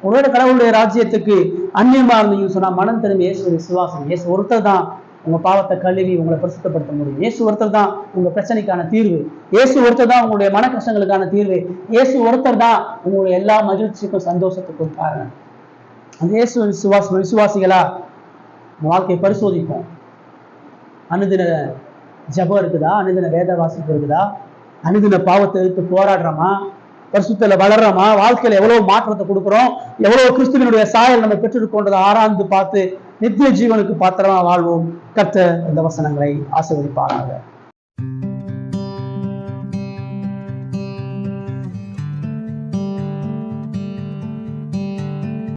ஒருவேளை கடவுளுடைய ராஜ்யத்துக்கு அந்நியமா இருந்தீங்கன்னு சொன்னா மனம் திரும்பி இயேசு விசுவாசம். இயேசு ஒருத்தர் தான் உங்க பாவத்தை கழுவி உங்களை பரிசுத்தப்படுத்த முடியும். இயேசு ஒருத்தர் தான் உங்க பிரச்சனைக்கான தீர்வு. இயேசு ஒருத்தர் தான் உங்களுடைய மன கஷ்டங்களுக்கான தீர்வு. இயேசு ஒருத்தர் தான் உங்களுடைய எல்லா மகிழ்ச்சிக்கும் சந்தோஷத்துக்கும் காரணம். அந்த இயேசு விசுவாசிகளா வாழ்க்கையை பரிசோதிப்போம். அனுதின ஜபம் இருக்குதா, அனுதின வேத வாசிப்பு இருக்குதா, அனுதின பாவத்தை எடுத்து போராடுறோமா, பரிசுத்தல வளர்றோமா, வாழ்க்கையில எவ்வளவு மாற்றத்தை கொடுக்குறோம், எவ்வளவு கிறிஸ்துவனுடைய சாயல் நம்ம பெற்றிருக்கோன்றதை ஆராய்ந்து பார்த்து நித்திய ஜீவனுக்கு பாத்திரமா வாழ்வோம். கர்த்தர் இந்த வசனங்களை ஆசீர்வதிப்பாராக.